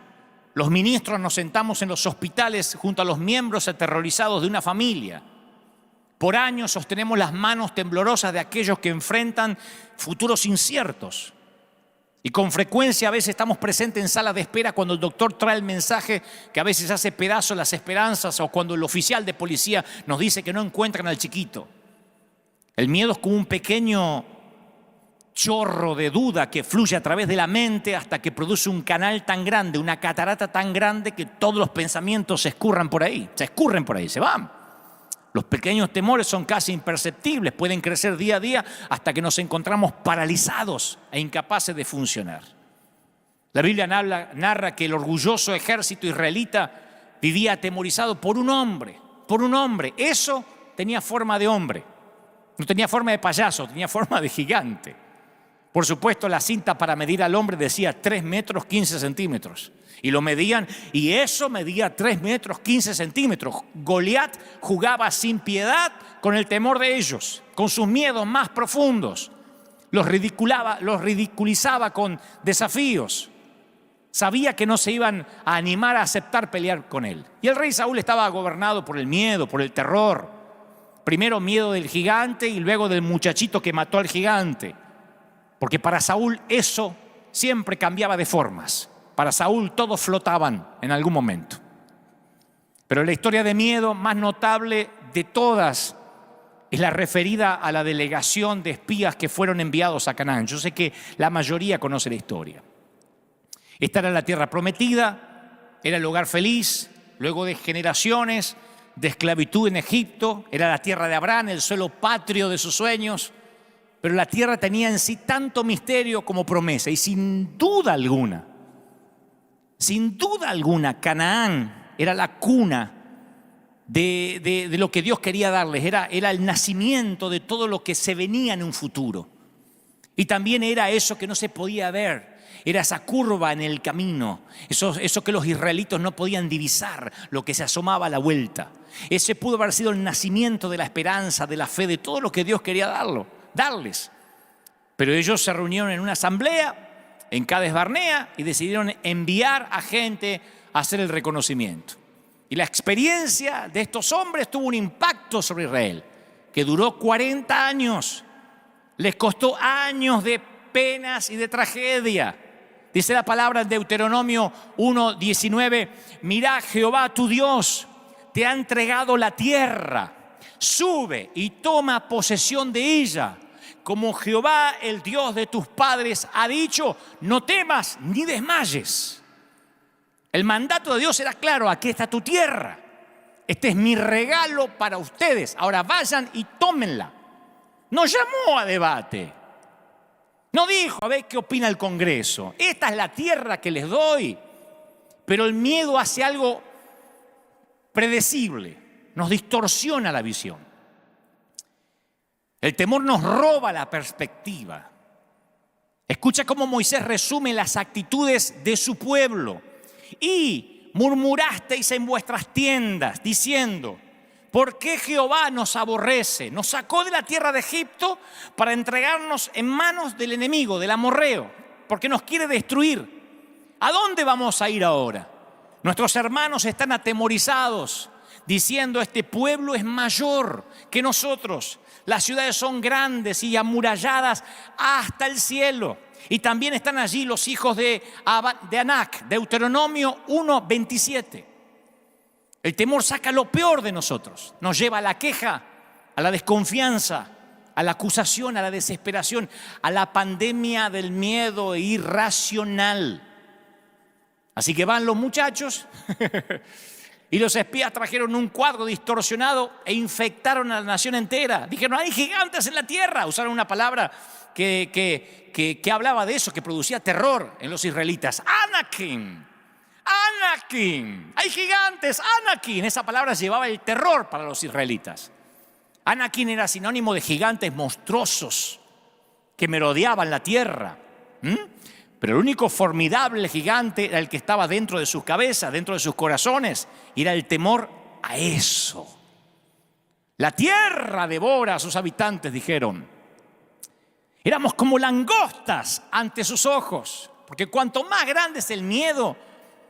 los ministros nos sentamos en los hospitales junto a los miembros aterrorizados de una familia. Por años sostenemos las manos temblorosas de aquellos que enfrentan futuros inciertos. Y con frecuencia a veces estamos presentes en salas de espera cuando el doctor trae el mensaje que a veces hace pedazos las esperanzas, o cuando el oficial de policía nos dice que no encuentran al chiquito. El miedo es como un pequeño chorro de duda que fluye a través de la mente hasta que produce un canal tan grande, una catarata tan grande que todos los pensamientos se escurren por ahí, se van. Los pequeños temores son casi imperceptibles, pueden crecer día a día hasta que nos encontramos paralizados e incapaces de funcionar. La Biblia narra que el orgulloso ejército israelita vivía atemorizado por un hombre. Eso tenía forma de hombre, no tenía forma de payaso, tenía forma de gigante. Por supuesto, la cinta para medir al hombre decía 3 metros 15 centímetros. Y lo medían, y eso medía 3 metros 15 centímetros. Goliat jugaba sin piedad con el temor de ellos, con sus miedos más profundos. Los ridiculizaba con desafíos. Sabía que no se iban a animar a aceptar pelear con él. Y el rey Saúl estaba gobernado por el miedo, por el terror. Primero miedo del gigante y luego del muchachito que mató al gigante. Porque para Saúl eso siempre cambiaba de formas. Para Saúl todos flotaban en algún momento. Pero la historia de miedo más notable de todas es la referida a la delegación de espías que fueron enviados a Canaán. Yo sé que la mayoría conoce la historia. Esta era la tierra prometida, era el hogar feliz, luego de generaciones de esclavitud en Egipto, era la tierra de Abraham, el suelo patrio de sus sueños. Pero la tierra tenía en sí tanto misterio como promesa. Y sin duda alguna, Canaán era la cuna de lo que Dios quería darles. Era el nacimiento de todo lo que se venía en un futuro. Y también era eso que no se podía ver. Era esa curva en el camino. Eso que los israelitas no podían divisar, lo que se asomaba a la vuelta. Ese pudo haber sido el nacimiento de la esperanza, de la fe, de todo lo que Dios quería darles. Pero ellos se reunieron en una asamblea en Cades Barnea y decidieron enviar a gente a hacer el reconocimiento. Y la experiencia de estos hombres tuvo un impacto sobre Israel que duró 40 años. Les costó años de penas y de tragedia. Dice la palabra en Deuteronomio 1:19, mirá, Jehová tu Dios te ha entregado la tierra, sube y toma posesión de ella. Como Jehová, el Dios de tus padres, ha dicho, no temas ni desmayes. El mandato de Dios era claro, aquí está tu tierra. Este es mi regalo para ustedes. Ahora vayan y tómenla. No llamó a debate. No dijo, a ver qué opina el Congreso. Esta es la tierra que les doy. Pero el miedo hace algo predecible. Nos distorsiona la visión. El temor nos roba la perspectiva. Escucha cómo Moisés resume las actitudes de su pueblo. Y murmurasteis en vuestras tiendas, diciendo, ¿por qué Jehová nos aborrece? Nos sacó de la tierra de Egipto para entregarnos en manos del enemigo, del amorreo, porque nos quiere destruir. ¿A dónde vamos a ir ahora? Nuestros hermanos están atemorizados, diciendo, este pueblo es mayor que nosotros. Las ciudades son grandes y amuralladas hasta el cielo. Y también están allí los hijos de Anac, Deuteronomio 1:27. El temor saca lo peor de nosotros. Nos lleva a la queja, a la desconfianza, a la acusación, a la desesperación, a la pandemia del miedo irracional. Así que van los muchachos y los espías trajeron un cuadro distorsionado e infectaron a la nación entera. Dijeron, hay gigantes en la tierra. Usaron una palabra que hablaba de eso, que producía terror en los israelitas. Anakim, hay gigantes, Anakim. Esa palabra llevaba el terror para los israelitas. Anakim era sinónimo de gigantes monstruosos que merodeaban la tierra. Pero el único formidable gigante era el que estaba dentro de sus cabezas, dentro de sus corazones, y era el temor a eso. La tierra devora a sus habitantes, dijeron. Éramos como langostas ante sus ojos, porque cuanto más grande es el miedo,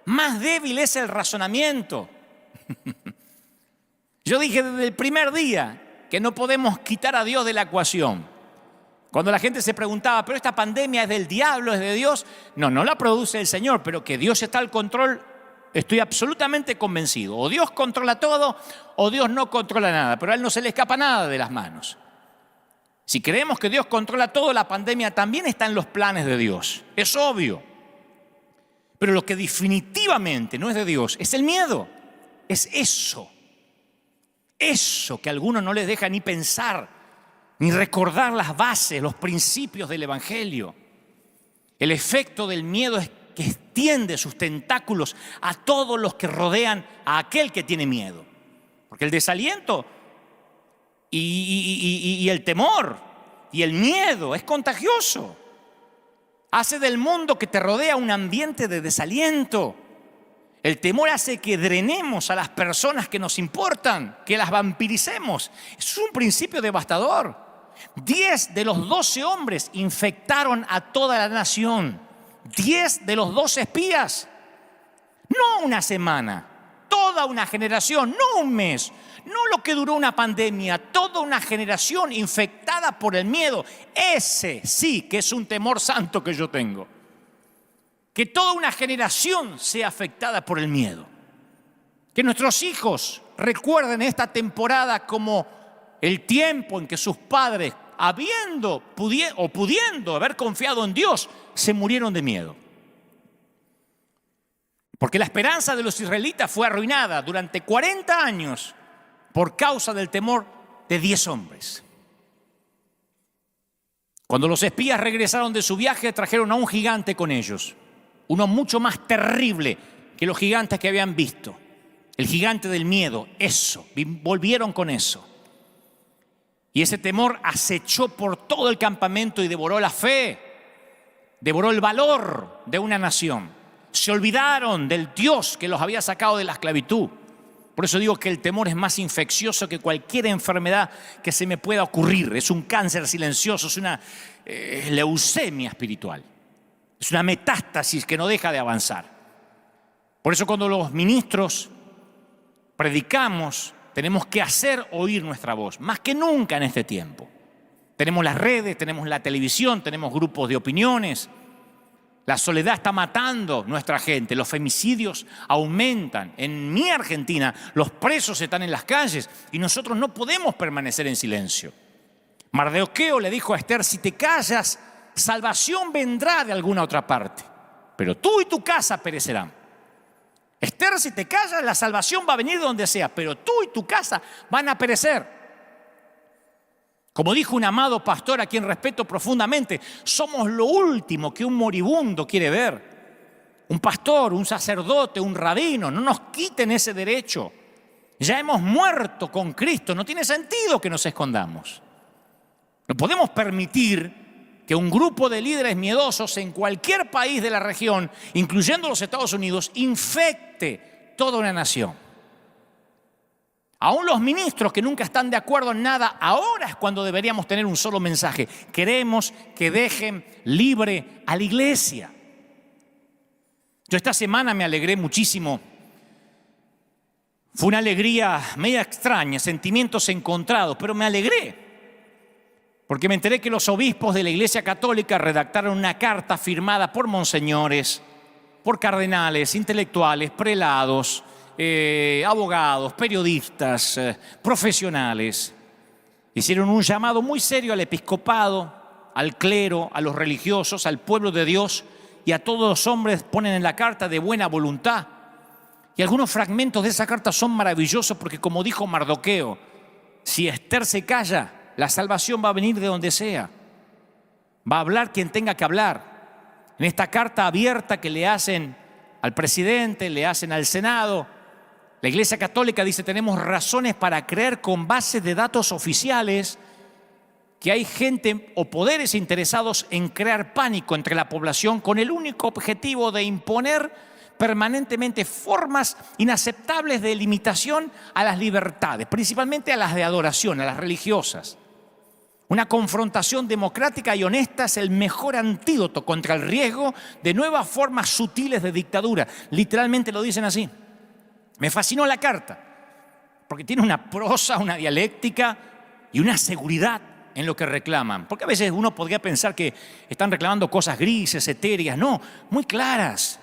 más débil es el razonamiento. Yo dije desde el primer día que no podemos quitar a Dios de la ecuación. Cuando la gente se preguntaba, ¿pero esta pandemia es del diablo, es de Dios? No, no la produce el Señor, pero que Dios está al control, estoy absolutamente convencido. O Dios controla todo, o Dios no controla nada, pero a Él no se le escapa nada de las manos. Si creemos que Dios controla todo, la pandemia también está en los planes de Dios. Es obvio. Pero lo que definitivamente no es de Dios es el miedo. Es eso. Eso que a algunos no les deja ni pensar, ni recordar las bases, los principios del Evangelio. El efecto del miedo es que extiende sus tentáculos a todos los que rodean a aquel que tiene miedo. Porque el desaliento y el temor y el miedo es contagioso. Hace del mundo que te rodea un ambiente de desaliento. El temor hace que drenemos a las personas que nos importan, que las vampiricemos. Es un principio devastador. 10 de los 12 hombres infectaron a toda la nación. 10 de los 12 espías. No una semana, toda una generación, no un mes, no lo que duró una pandemia, toda una generación infectada por el miedo. Ese sí que es un temor santo que yo tengo. Que toda una generación sea afectada por el miedo. Que nuestros hijos recuerden esta temporada como el tiempo en que sus padres, pudiendo haber confiado en Dios, se murieron de miedo. Porque la esperanza de los israelitas fue arruinada durante 40 años por causa del temor de 10 hombres. Cuando los espías regresaron de su viaje, trajeron a un gigante con ellos. Uno mucho más terrible que los gigantes que habían visto. El gigante del miedo, eso, volvieron con eso. Y ese temor acechó por todo el campamento y devoró la fe, devoró el valor de una nación. Se olvidaron del Dios que los había sacado de la esclavitud. Por eso digo que el temor es más infeccioso que cualquier enfermedad que se me pueda ocurrir. Es un cáncer silencioso, es una leucemia espiritual. Es una metástasis que no deja de avanzar. Por eso cuando los ministros predicamos, tenemos que hacer oír nuestra voz, más que nunca en este tiempo. Tenemos las redes, tenemos la televisión, tenemos grupos de opiniones. La soledad está matando a nuestra gente, los femicidios aumentan. En mi Argentina, los presos están en las calles y nosotros no podemos permanecer en silencio. Mardoqueo le dijo a Esther: si te callas, salvación vendrá de alguna otra parte, pero tú y tu casa perecerán. Esther, si te callas, la salvación va a venir de donde sea, pero tú y tu casa van a perecer. Como dijo un amado pastor a quien respeto profundamente, somos lo último que un moribundo quiere ver. Un pastor, un sacerdote, un rabino, no nos quiten ese derecho. Ya hemos muerto con Cristo, no tiene sentido que nos escondamos. No podemos permitir que un grupo de líderes miedosos en cualquier país de la región, incluyendo los Estados Unidos, infecte toda una nación. Aún los ministros que nunca están de acuerdo en nada, ahora es cuando deberíamos tener un solo mensaje. Queremos que dejen libre a la iglesia. Yo esta semana me alegré muchísimo. Fue una alegría media extraña, sentimientos encontrados, pero me alegré. Porque me enteré que los obispos de la Iglesia Católica redactaron una carta firmada por monseñores, por cardenales, intelectuales, prelados, abogados, periodistas, profesionales. Hicieron un llamado muy serio al episcopado, al clero, a los religiosos, al pueblo de Dios y a todos los hombres. Ponen en la carta de buena voluntad. Y algunos fragmentos de esa carta son maravillosos porque, como dijo Mardoqueo, si Esther se calla, la salvación va a venir de donde sea. Va a hablar quien tenga que hablar. En esta carta abierta que le hacen al presidente, le hacen al Senado, la Iglesia Católica dice: tenemos razones para creer con base de datos oficiales que hay gente o poderes interesados en crear pánico entre la población con el único objetivo de imponer permanentemente formas inaceptables de limitación a las libertades, principalmente a las de adoración, a las religiosas. Una confrontación democrática y honesta es el mejor antídoto contra el riesgo de nuevas formas sutiles de dictadura. Literalmente lo dicen así. Me fascinó la carta, porque tiene una prosa, una dialéctica y una seguridad en lo que reclaman. Porque a veces uno podría pensar que están reclamando cosas grises, etéreas. No, muy claras.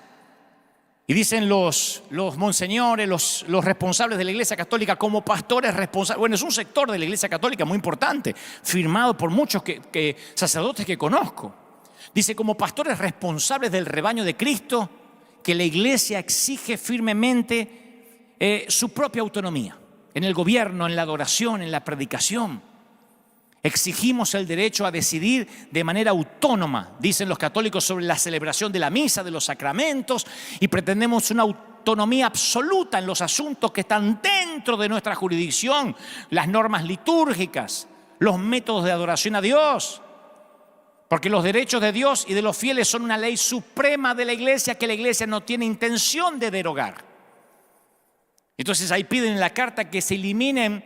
Y dicen los monseñores, los responsables de la Iglesia Católica, como pastores responsables. Bueno, es un sector de la Iglesia Católica muy importante, firmado por muchos sacerdotes que conozco. Dice: como pastores responsables del rebaño de Cristo, que la Iglesia exige firmemente su propia autonomía en el gobierno, en la adoración, en la predicación. Exigimos el derecho a decidir de manera autónoma, dicen los católicos, sobre la celebración de la misa, de los sacramentos, y pretendemos una autonomía absoluta en los asuntos que están dentro de nuestra jurisdicción, las normas litúrgicas, los métodos de adoración a Dios. Porque los derechos de Dios y de los fieles son una ley suprema de la Iglesia que la Iglesia no tiene intención de derogar. Entonces ahí piden en la carta que se eliminen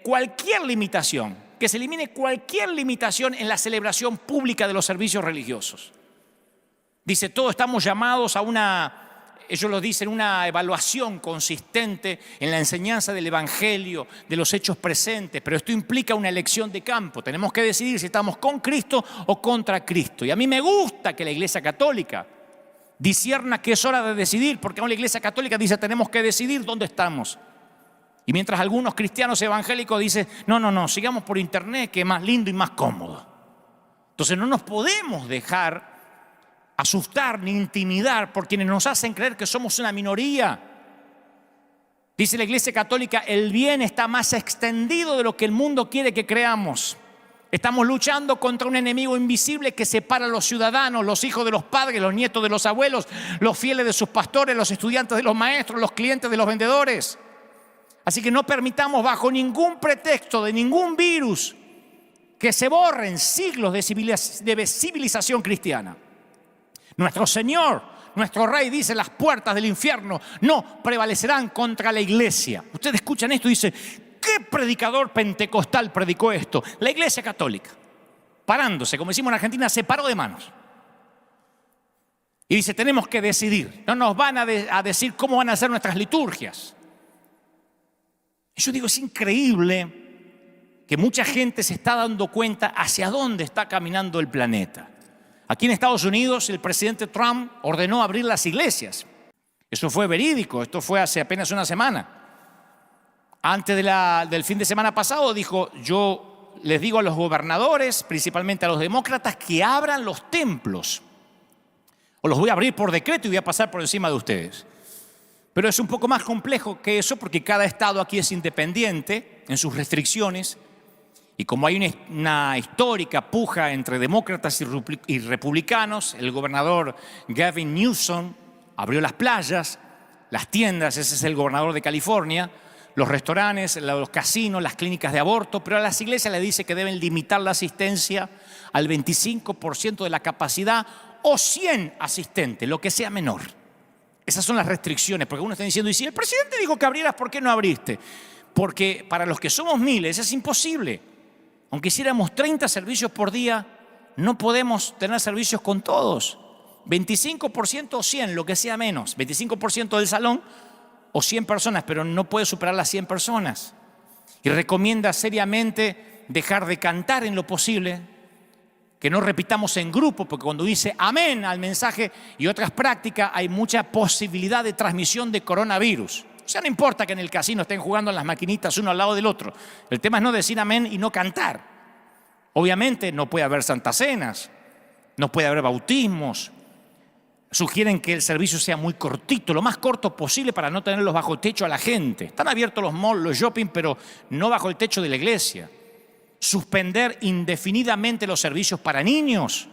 cualquier limitación, que se elimine cualquier limitación en la celebración pública de los servicios religiosos. Dice: todos estamos llamados a ellos lo dicen, una evaluación consistente en la enseñanza del Evangelio, de los hechos presentes, pero esto implica una elección de campo. Tenemos que decidir si estamos con Cristo o contra Cristo. Y a mí me gusta que la Iglesia Católica discierna que es hora de decidir, porque aún la Iglesia Católica dice: tenemos que decidir dónde estamos. Y mientras algunos cristianos evangélicos dicen: no, sigamos por internet, que es más lindo y más cómodo. Entonces no nos podemos dejar asustar ni intimidar por quienes nos hacen creer que somos una minoría. Dice la Iglesia Católica: el bien está más extendido de lo que el mundo quiere que creamos. Estamos luchando contra un enemigo invisible que separa a los ciudadanos, los hijos de los padres, los nietos de los abuelos, los fieles de sus pastores, los estudiantes de los maestros, los clientes de los vendedores. Así que no permitamos bajo ningún pretexto de ningún virus que se borren siglos de civilización cristiana. Nuestro Señor, nuestro Rey, dice: las puertas del infierno no prevalecerán contra la Iglesia. Ustedes escuchan esto y dicen: ¿qué predicador pentecostal predicó esto? La Iglesia Católica, parándose, como decimos en Argentina, se paró de manos. Y dice: tenemos que decidir. No nos van a decir cómo van a ser nuestras liturgias. Y yo digo: es increíble que mucha gente se está dando cuenta hacia dónde está caminando el planeta. Aquí en Estados Unidos el presidente Trump ordenó abrir las iglesias. Eso fue verídico, esto fue hace apenas una semana. Antes del fin de semana pasado dijo: yo les digo a los gobernadores, principalmente a los demócratas, que abran los templos. O los voy a abrir por decreto y voy a pasar por encima de ustedes. Pero es un poco más complejo que eso, porque cada estado aquí es independiente en sus restricciones. Y como hay una histórica puja entre demócratas y republicanos, el gobernador Gavin Newsom abrió las playas, las tiendas, ese es el gobernador de California, los restaurantes, los casinos, las clínicas de aborto, pero a las iglesias le dice que deben limitar la asistencia al 25% de la capacidad o 100 asistentes, lo que sea menor. Esas son las restricciones, porque uno está diciendo: y si el presidente dijo que abrieras, ¿por qué no abriste? Porque para los que somos miles es imposible. Aunque hiciéramos 30 servicios por día, no podemos tener servicios con todos. 25% o 100, lo que sea menos. 25% del salón o 100 personas, pero no puede superar las 100 personas. Y recomienda seriamente dejar de cantar en lo posible, que no repitamos en grupo, porque cuando dice amén al mensaje y otras prácticas hay mucha posibilidad de transmisión de coronavirus. O sea, no importa que en el casino estén jugando en las maquinitas uno al lado del otro. El tema es no decir amén y no cantar. Obviamente no puede haber santas cenas, no puede haber bautismos. Sugieren que el servicio sea muy cortito, lo más corto posible para no tenerlos bajo techo a la gente. Están abiertos los malls, los shopping, pero no bajo el techo de la iglesia. Suspender indefinidamente los servicios para niños.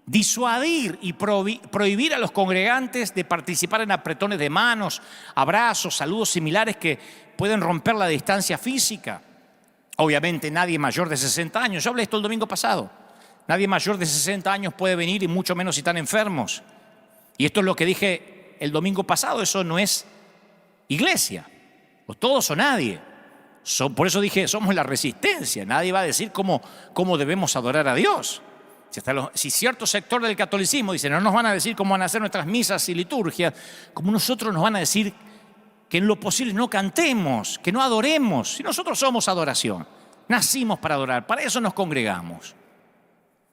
Disuadir y prohibir a los congregantes de participar en apretones de manos, abrazos, saludos similares que pueden romper la distancia física. Obviamente nadie mayor de 60 años, yo hablé esto el domingo pasado, nadie mayor de 60 años puede venir y mucho menos si están enfermos. Y esto es lo que dije el domingo pasado, eso no es iglesia, o todos o nadie. Por eso dije, somos la resistencia, nadie va a decir cómo debemos adorar a Dios. Si cierto sector del catolicismo dice: no nos van a decir cómo van a hacer nuestras misas y liturgias, como nosotros nos van a decir que en lo posible no cantemos, que no adoremos. Si nosotros somos adoración, nacimos para adorar, para eso nos congregamos.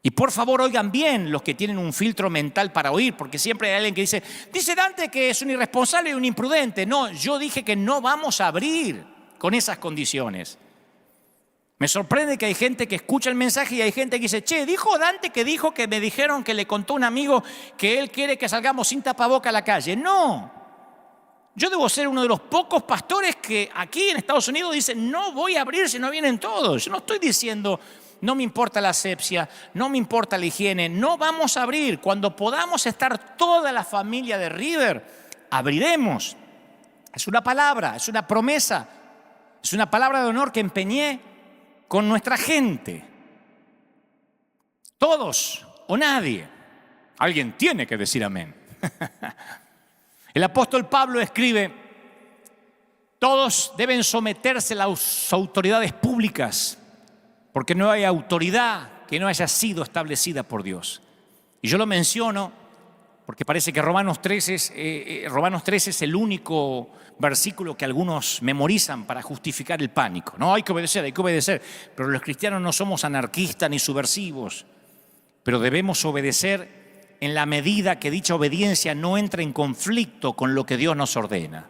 Y por favor oigan bien los que tienen un filtro mental para oír, porque siempre hay alguien que dice Dante que es un irresponsable y un imprudente. No, yo dije que no vamos a abrir con esas condiciones. Me sorprende que hay gente que escucha el mensaje y hay gente que dice: che, dijo Dante que dijo que me dijeron que le contó un amigo que él quiere que salgamos sin tapaboca a la calle. No, yo debo ser uno de los pocos pastores que aquí en Estados Unidos dicen: no voy a abrir si no vienen todos. Yo no estoy diciendo: no me importa la asepsia, no me importa la higiene, no vamos a abrir. Cuando podamos estar toda la familia de River, abriremos. Es una palabra, es una promesa, es una palabra de honor que empeñé con nuestra gente. Todos o nadie. Alguien tiene que decir amén. El apóstol Pablo escribe: todos deben someterse a las autoridades públicas, porque no hay autoridad que no haya sido establecida por Dios. Y yo lo menciono porque parece que Romanos 13 es el único versículo que algunos memorizan para justificar el pánico. No, hay que obedecer. Pero los cristianos no somos anarquistas ni subversivos, pero debemos obedecer en la medida que dicha obediencia no entre en conflicto con lo que Dios nos ordena.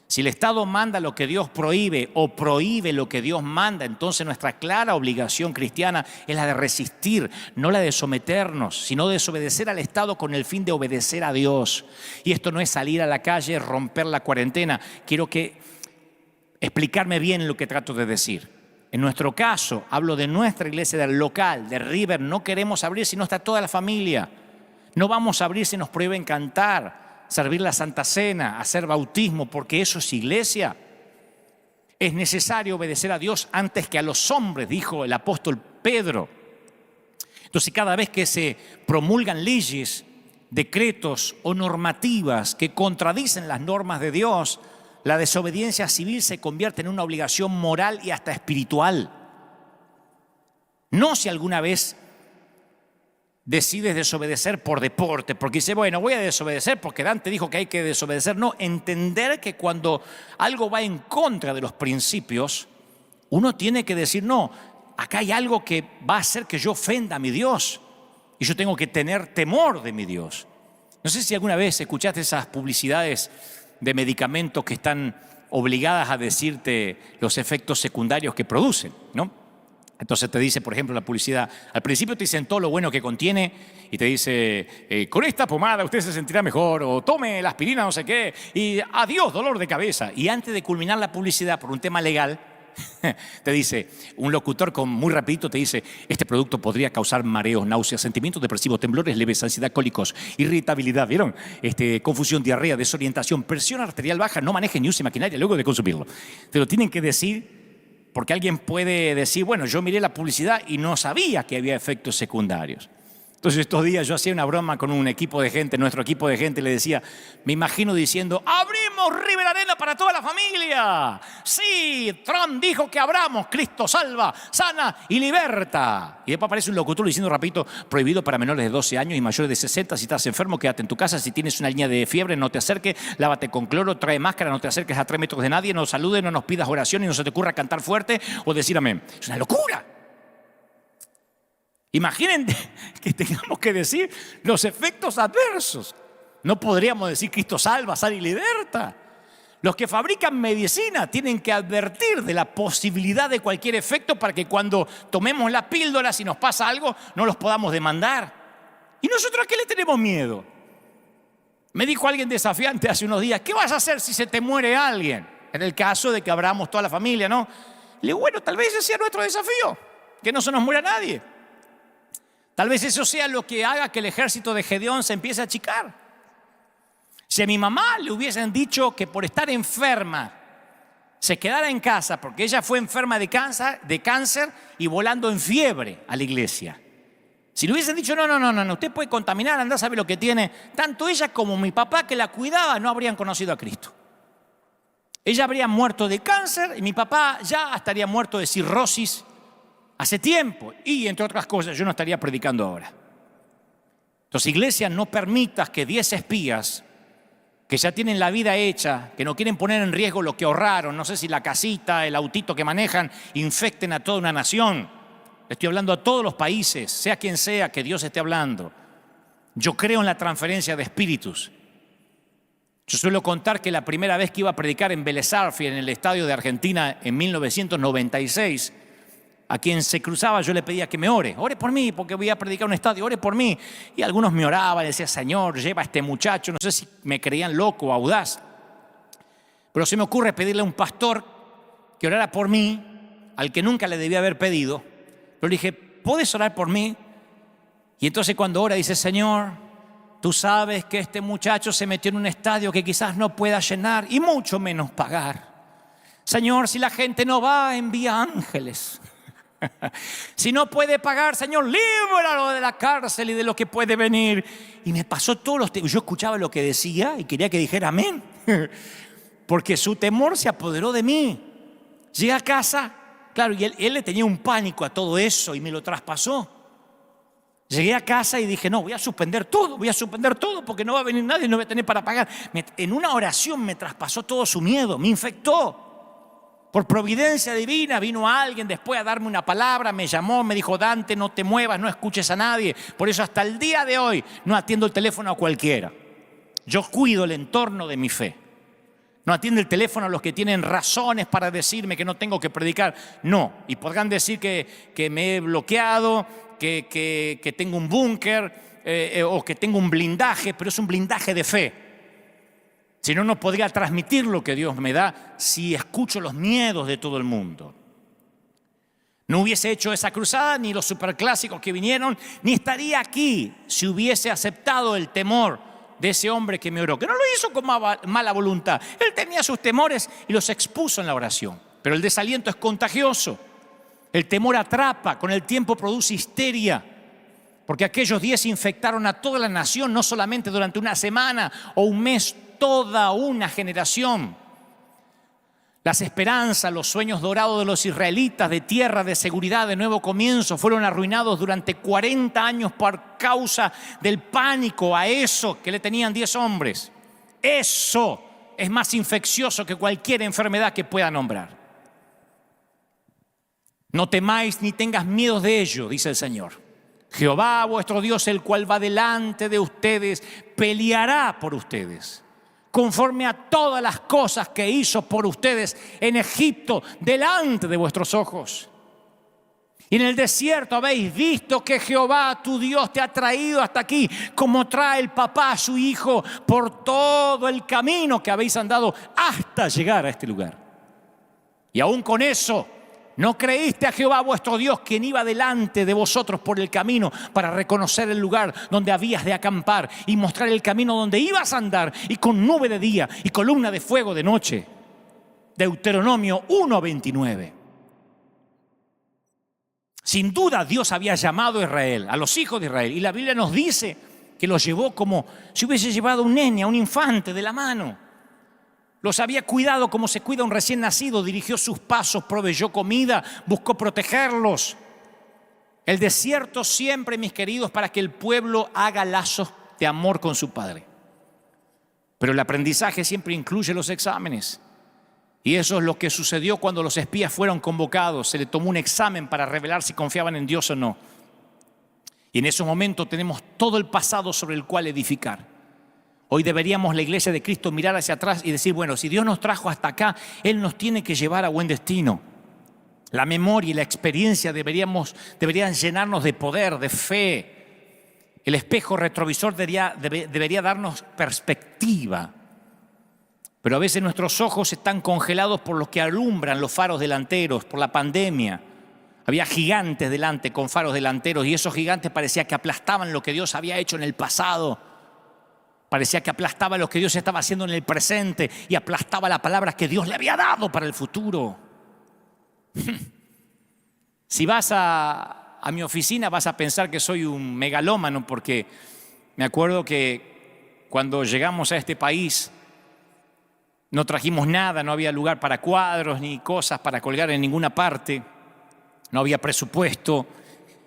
Si el Estado manda lo que Dios prohíbe o prohíbe lo que Dios manda, entonces nuestra clara obligación cristiana es la de resistir, no la de someternos, sino de desobedecer al Estado con el fin de obedecer a Dios. Y esto no es salir a la calle, romper la cuarentena. Quiero explicarme bien lo que trato de decir. En nuestro caso, hablo de nuestra iglesia, del local, de River. No queremos abrir si no está toda la familia. No vamos a abrir si nos prohíben cantar, servir la Santa Cena, hacer bautismo, porque eso es iglesia. Es necesario obedecer a Dios antes que a los hombres, dijo el apóstol Pedro. Entonces, cada vez que se promulgan leyes, decretos o normativas que contradicen las normas de Dios, la desobediencia civil se convierte en una obligación moral y hasta espiritual. No si alguna vez decides desobedecer por deporte, porque dice, bueno, voy a desobedecer porque Dante dijo que hay que desobedecer. No, entender que cuando algo va en contra de los principios, uno tiene que decir, no, acá hay algo que va a hacer que yo ofenda a mi Dios. Y yo tengo que tener temor de mi Dios. No sé si alguna vez escuchaste esas publicidades de medicamentos que están obligadas a decirte los efectos secundarios que producen, ¿no? Entonces te dice, por ejemplo, la publicidad, al principio te dicen todo lo bueno que contiene y te dice, con esta pomada usted se sentirá mejor, o tome la aspirina no sé qué, y adiós dolor de cabeza. Y antes de culminar la publicidad por un tema legal, te dice, un locutor muy rapidito te dice, este producto podría causar mareos, náuseas, sentimientos depresivos, temblores leves, ansiedad, cólicos, irritabilidad, ¿vieron? Confusión, diarrea, desorientación, presión arterial baja, no maneje ni use maquinaria luego de consumirlo. Te lo tienen que decir porque alguien puede decir, bueno, yo miré la publicidad y no sabía que había efectos secundarios. Entonces estos días yo hacía una broma con un equipo de gente, nuestro equipo de gente, le decía, me imagino diciendo, ¡abrimos River Arena para toda la familia! Sí, Trump dijo que abramos, Cristo salva, sana y liberta. Y después aparece un locutor diciendo rapidito, prohibido para menores de 12 años y mayores de 60, si estás enfermo, quédate en tu casa, si tienes una línea de fiebre, no te acerques, lávate con cloro, trae máscara, no te acerques a 3 metros de nadie, no saludes, no nos pidas oración y no se te ocurra cantar fuerte o decir amén. Es una locura. Imaginen que tengamos que decir los efectos adversos. No podríamos decir Cristo salva, sana y liberta. Los que fabrican medicina tienen que advertir de la posibilidad de cualquier efecto para que cuando tomemos la píldora, si nos pasa algo, no los podamos demandar. ¿Y nosotros a qué le tenemos miedo? Me dijo alguien desafiante hace unos días, ¿qué vas a hacer si se te muere alguien? En el caso de que abramos toda la familia, ¿no? Le digo, bueno, tal vez ese sea nuestro desafío, que no se nos muera nadie. Tal vez eso sea lo que haga que el ejército de Gedeón se empiece a achicar. Si a mi mamá le hubiesen dicho que por estar enferma se quedara en casa, porque ella fue enferma de cáncer y volando en fiebre a la iglesia. Si le hubiesen dicho, no, usted puede contaminar, anda a saber lo que tiene. Tanto ella como mi papá que la cuidaba no habrían conocido a Cristo. Ella habría muerto de cáncer y mi papá ya estaría muerto de cirrosis hace tiempo, y entre otras cosas yo no estaría predicando ahora. Entonces, iglesia, no permitas que 10 espías que ya tienen la vida hecha, que no quieren poner en riesgo lo que ahorraron, no sé si la casita, el autito que manejan, infecten a toda una nación. Le estoy hablando a todos los países, sea quien sea que Dios esté hablando. Yo creo en la transferencia de espíritus. Yo suelo contar que la primera vez que iba a predicar en Vélez Sarsfield, en el estadio de Argentina, en 1996, a quien se cruzaba yo le pedía que me ore por mí, porque voy a predicar un estadio, ore por mí. Y algunos me oraban, le decía, Señor, lleva a este muchacho. No sé si me creían loco o audaz, pero se me ocurre pedirle a un pastor que orara por mí, al que nunca le debía haber pedido. Pero le dije, ¿puedes orar por mí? Y entonces cuando ora dice, Señor, tú sabes que este muchacho se metió en un estadio que quizás no pueda llenar y mucho menos pagar. Señor, si la gente no va, envía ángeles. Si no puede pagar, Señor, líbralo de la cárcel y de lo que puede venir. Y me pasó todos los temas. Yo escuchaba lo que decía y quería que dijera amén, porque su temor se apoderó de mí. Llegué a casa, claro, y él le tenía un pánico a todo eso y me lo traspasó. Llegué a casa y dije, no, voy a suspender todo porque no va a venir nadie, no voy a tener para pagar. En una oración me traspasó todo su miedo, me infectó. Por providencia divina vino alguien después a darme una palabra, me llamó, me dijo, Dante, no te muevas, no escuches a nadie. Por eso hasta el día de hoy no atiendo el teléfono a cualquiera. Yo cuido el entorno de mi fe. No atiendo el teléfono a los que tienen razones para decirme que no tengo que predicar. No, y podrán decir que me he bloqueado, que tengo un búnker o que tengo un blindaje, pero es un blindaje de fe. Si no, no podría transmitir lo que Dios me da si escucho los miedos de todo el mundo. No hubiese hecho esa cruzada, ni los superclásicos que vinieron, ni estaría aquí si hubiese aceptado el temor de ese hombre que me oró, que no lo hizo con mala voluntad. Él tenía sus temores y los expuso en la oración. Pero el desaliento es contagioso. El temor atrapa, con el tiempo produce histeria. Porque aquellos 10 infectaron a toda la nación, no solamente durante una semana o un mes, toda una generación. Las esperanzas, los sueños dorados de los israelitas de tierra, de seguridad, de nuevo comienzo, fueron arruinados durante 40 años por causa del pánico a eso que le tenían 10 hombres. Eso es más infeccioso que cualquier enfermedad que pueda nombrar. No temáis ni tengas miedo de ello, dice el Señor. Jehová vuestro Dios, el cual va delante de ustedes, peleará por ustedes, conforme a todas las cosas que hizo por ustedes en Egipto, delante de vuestros ojos. Y en el desierto habéis visto que Jehová tu Dios te ha traído hasta aquí, como trae el papá a su hijo, por todo el camino que habéis andado hasta llegar a este lugar. Y aún con eso, ¿no creíste a Jehová vuestro Dios, quien iba delante de vosotros por el camino para reconocer el lugar donde habías de acampar y mostrar el camino donde ibas a andar, y con nube de día y columna de fuego de noche? Deuteronomio 1:29. Sin duda Dios había llamado a Israel, a los hijos de Israel, y la Biblia nos dice que los llevó como si hubiese llevado a un nene, a un infante de la mano. Los había cuidado como se cuida a un recién nacido, dirigió sus pasos, proveyó comida, buscó protegerlos. El desierto siempre, mis queridos, para que el pueblo haga lazos de amor con su padre. Pero el aprendizaje siempre incluye los exámenes. Y eso es lo que sucedió cuando los espías fueron convocados. Se le tomó un examen para revelar si confiaban en Dios o no. Y en ese momento tenemos todo el pasado sobre el cual edificar. Hoy deberíamos, la iglesia de Cristo, mirar hacia atrás y decir, bueno, si Dios nos trajo hasta acá, Él nos tiene que llevar a buen destino. La memoria y la experiencia deberían llenarnos de poder, de fe. El espejo retrovisor debería darnos perspectiva. Pero a veces nuestros ojos están congelados por lo que alumbran los faros delanteros, por la pandemia. Había gigantes delante con faros delanteros, y esos gigantes parecía que aplastaban lo que Dios había hecho en el pasado. Parecía que aplastaba lo que Dios estaba haciendo en el presente y aplastaba la palabra que Dios le había dado para el futuro. Si vas a mi oficina vas a pensar que soy un megalómano, porque me acuerdo que cuando llegamos a este país no trajimos nada, no había lugar para cuadros ni cosas para colgar en ninguna parte, no había presupuesto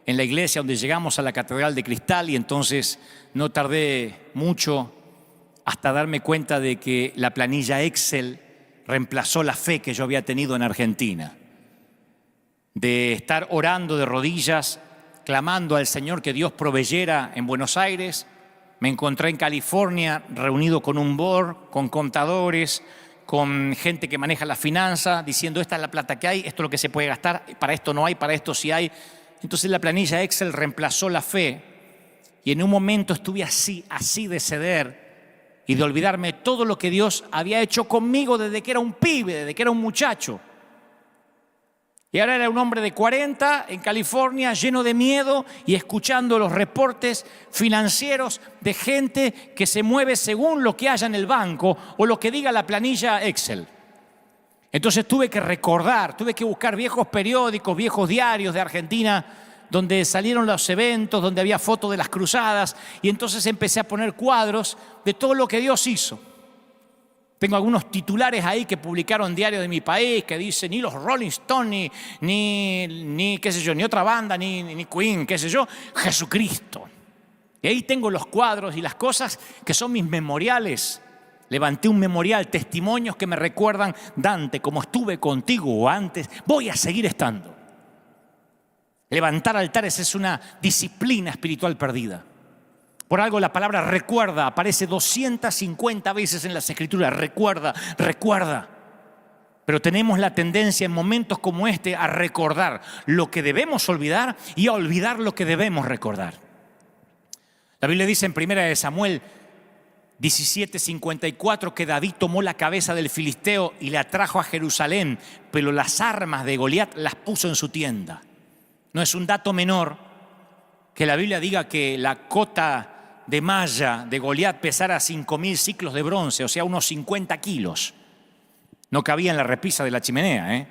en la iglesia donde llegamos, a la Catedral de Cristal, y entonces no tardé mucho hasta darme cuenta de que la planilla Excel reemplazó la fe que yo había tenido en Argentina. De estar orando de rodillas, clamando al Señor que Dios proveyera en Buenos Aires, me encontré en California reunido con un board, con contadores, con gente que maneja la finanza, diciendo esta es la plata que hay, esto es lo que se puede gastar, para esto no hay, para esto sí hay. Entonces la planilla Excel reemplazó la fe, y en un momento estuve así de ceder y de olvidarme todo lo que Dios había hecho conmigo desde que era un pibe, desde que era un muchacho. Y ahora era un hombre de 40 en California, lleno de miedo y escuchando los reportes financieros de gente que se mueve según lo que haya en el banco o lo que diga la planilla Excel. Entonces tuve que buscar viejos periódicos, viejos diarios de Argentina, donde salieron los eventos, donde había fotos de las cruzadas, y entonces empecé a poner cuadros de todo lo que Dios hizo. Tengo algunos titulares ahí que publicaron diarios de mi país que dicen ni los Rolling Stones, ni qué sé yo, ni otra banda, ni Queen, qué sé yo, Jesucristo. Y ahí tengo los cuadros y las cosas que son mis memoriales. Levanté un memorial, testimonios que me recuerdan, Dante, como estuve contigo o antes, voy a seguir estando. Levantar altares es una disciplina espiritual perdida. Por algo la palabra recuerda aparece 250 veces en las Escrituras. Recuerda, recuerda. Pero tenemos la tendencia en momentos como este a recordar lo que debemos olvidar y a olvidar lo que debemos recordar. La Biblia dice en 1 Samuel 17:54 que David tomó la cabeza del filisteo y la trajo a Jerusalén, pero las armas de Goliat las puso en su tienda. No es un dato menor que la Biblia diga que la cota de malla de Goliat pesara 5.000 ciclos de bronce, o sea, unos 50 kilos. No cabía en la repisa de la chimenea,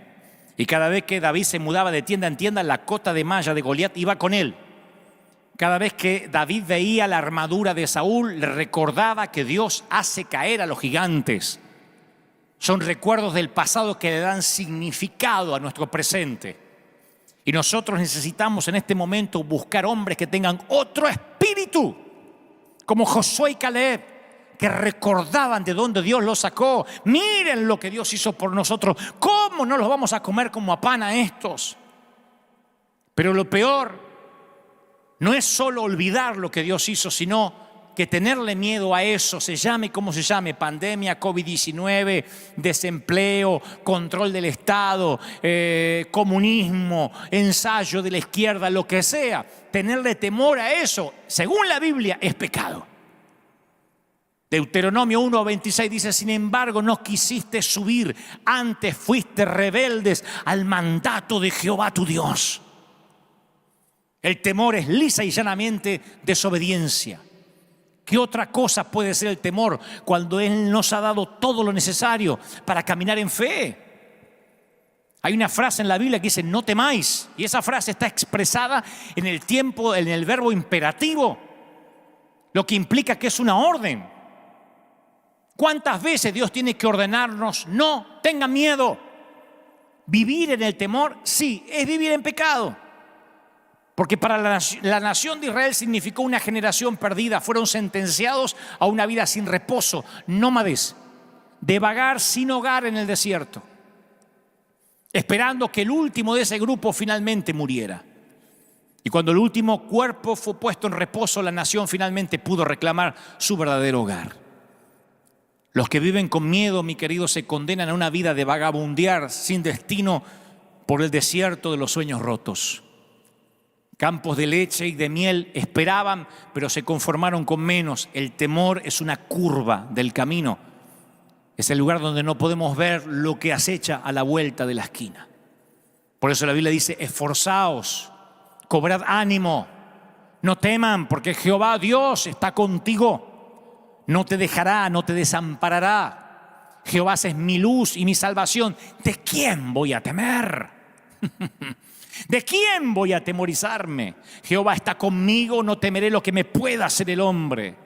Y cada vez que David se mudaba de tienda en tienda, la cota de malla de Goliat iba con él. Cada vez que David veía la armadura de Saúl, le recordaba que Dios hace caer a los gigantes. Son recuerdos del pasado que le dan significado a nuestro presente. Y nosotros necesitamos en este momento buscar hombres que tengan otro espíritu, como Josué y Caleb, que recordaban de dónde Dios los sacó. Miren lo que Dios hizo por nosotros. ¿Cómo no los vamos a comer como a pan a estos? Pero lo peor no es solo olvidar lo que Dios hizo, sino que tenerle miedo a eso, se llame como se llame, pandemia, COVID-19, desempleo, control del Estado, comunismo, ensayo de la izquierda, lo que sea, tenerle temor a eso, según la Biblia, es pecado. Deuteronomio 1:26 dice: sin embargo, no quisiste subir, antes fuiste rebeldes al mandato de Jehová tu Dios. El temor es lisa y llanamente desobediencia. ¿Qué otra cosa puede ser el temor cuando Él nos ha dado todo lo necesario para caminar en fe? Hay una frase en la Biblia que dice: no temáis, y esa frase está expresada en el tiempo, en el verbo imperativo, lo que implica que es una orden. ¿Cuántas veces Dios tiene que ordenarnos: no tengan miedo? Vivir en el temor, sí, es vivir en pecado. Porque para la nación de Israel significó una generación perdida. Fueron sentenciados a una vida sin reposo, nómades, de vagar sin hogar en el desierto, esperando que el último de ese grupo finalmente muriera. Y cuando el último cuerpo fue puesto en reposo, la nación finalmente pudo reclamar su verdadero hogar. Los que viven con miedo, mi querido, se condenan a una vida de vagabundear sin destino por el desierto de los sueños rotos. Campos de leche y de miel esperaban, pero se conformaron con menos. El temor es una curva del camino. Es el lugar donde no podemos ver lo que acecha a la vuelta de la esquina. Por eso la Biblia dice: esforzaos, cobrad ánimo, no teman, porque Jehová Dios está contigo. No te dejará, no te desamparará. Jehová es mi luz y mi salvación. ¿De quién voy a temer? ¿De quién voy a atemorizarme? Jehová está conmigo, no temeré lo que me pueda hacer el hombre.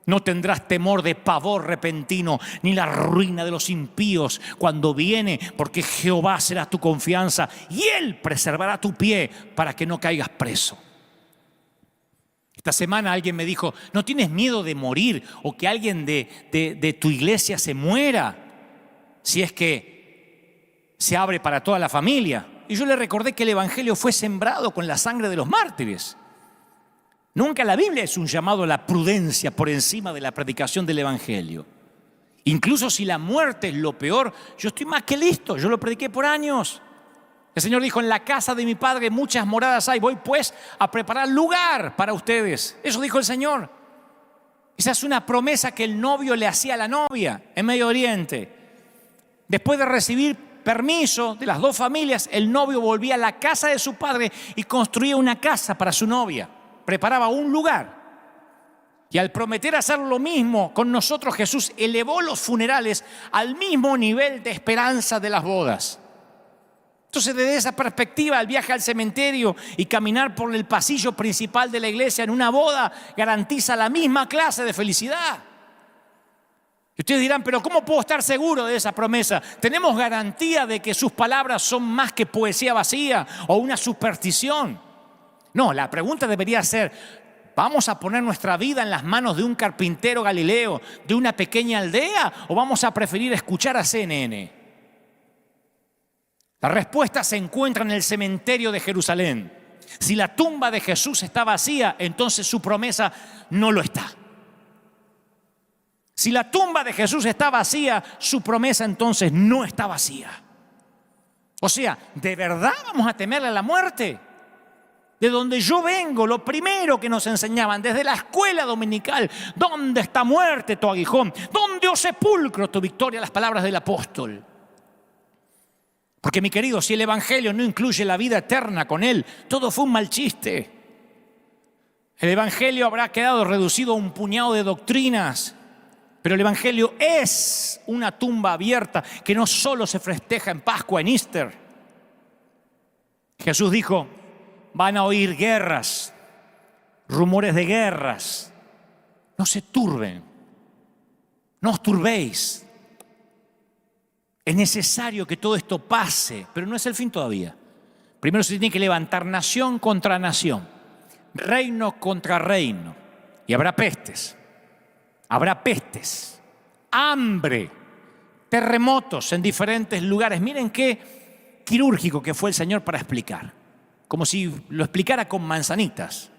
No tendrás temor de pavor repentino, ni la ruina de los impíos cuando viene, porque Jehová será tu confianza y Él preservará tu pie para que no caigas preso. Esta semana alguien me dijo: ¿no tienes miedo de morir o que alguien de tu iglesia se muera si es que se abre para toda la familia? Y yo le recordé que el Evangelio fue sembrado con la sangre de los mártires. Nunca la Biblia es un llamado a la prudencia por encima de la predicación del Evangelio. Incluso si la muerte es lo peor, yo estoy más que listo. Yo lo prediqué por años. El Señor dijo: en la casa de mi Padre muchas moradas hay. Voy pues a preparar lugar para ustedes. Eso dijo el Señor. Esa es una promesa que el novio le hacía a la novia en Medio Oriente. Después de recibir permiso de las dos familias, el novio volvía a la casa de su padre y construía una casa para su novia. Preparaba un lugar. Y al prometer hacer lo mismo con nosotros, Jesús elevó los funerales al mismo nivel de esperanza de las bodas. Entonces, desde esa perspectiva, el viaje al cementerio y caminar por el pasillo principal de la iglesia en una boda garantiza la misma clase de felicidad. Y ustedes dirán: pero ¿cómo puedo estar seguro de esa promesa? ¿Tenemos garantía de que sus palabras son más que poesía vacía o una superstición? No, la pregunta debería ser: ¿vamos a poner nuestra vida en las manos de un carpintero galileo de una pequeña aldea o vamos a preferir escuchar a CNN? La respuesta se encuentra en el cementerio de Jerusalén. Si la tumba de Jesús está vacía, entonces su promesa no lo está. Si la tumba de Jesús está vacía, su promesa entonces no está vacía. O sea, ¿de verdad vamos a temerle a la muerte? De donde yo vengo, lo primero que nos enseñaban desde la escuela dominical: ¿dónde está muerte tu aguijón? ¿Dónde, oh sepulcro, tu victoria? Las palabras del apóstol. Porque, mi querido, si el Evangelio no incluye la vida eterna con él, todo fue un mal chiste. El Evangelio habrá quedado reducido a un puñado de doctrinas. Pero el Evangelio es una tumba abierta que no solo se festeja en Pascua, en Easter. Jesús dijo: van a oír guerras, rumores de guerras. No se turben, no os turbéis. Es necesario que todo esto pase, pero no es el fin todavía. Primero se tiene que levantar nación contra nación, reino contra reino. Y habrá pestes, hambre, terremotos en diferentes lugares. Miren qué quirúrgico que fue el Señor para explicar. como si lo explicara con manzanitas.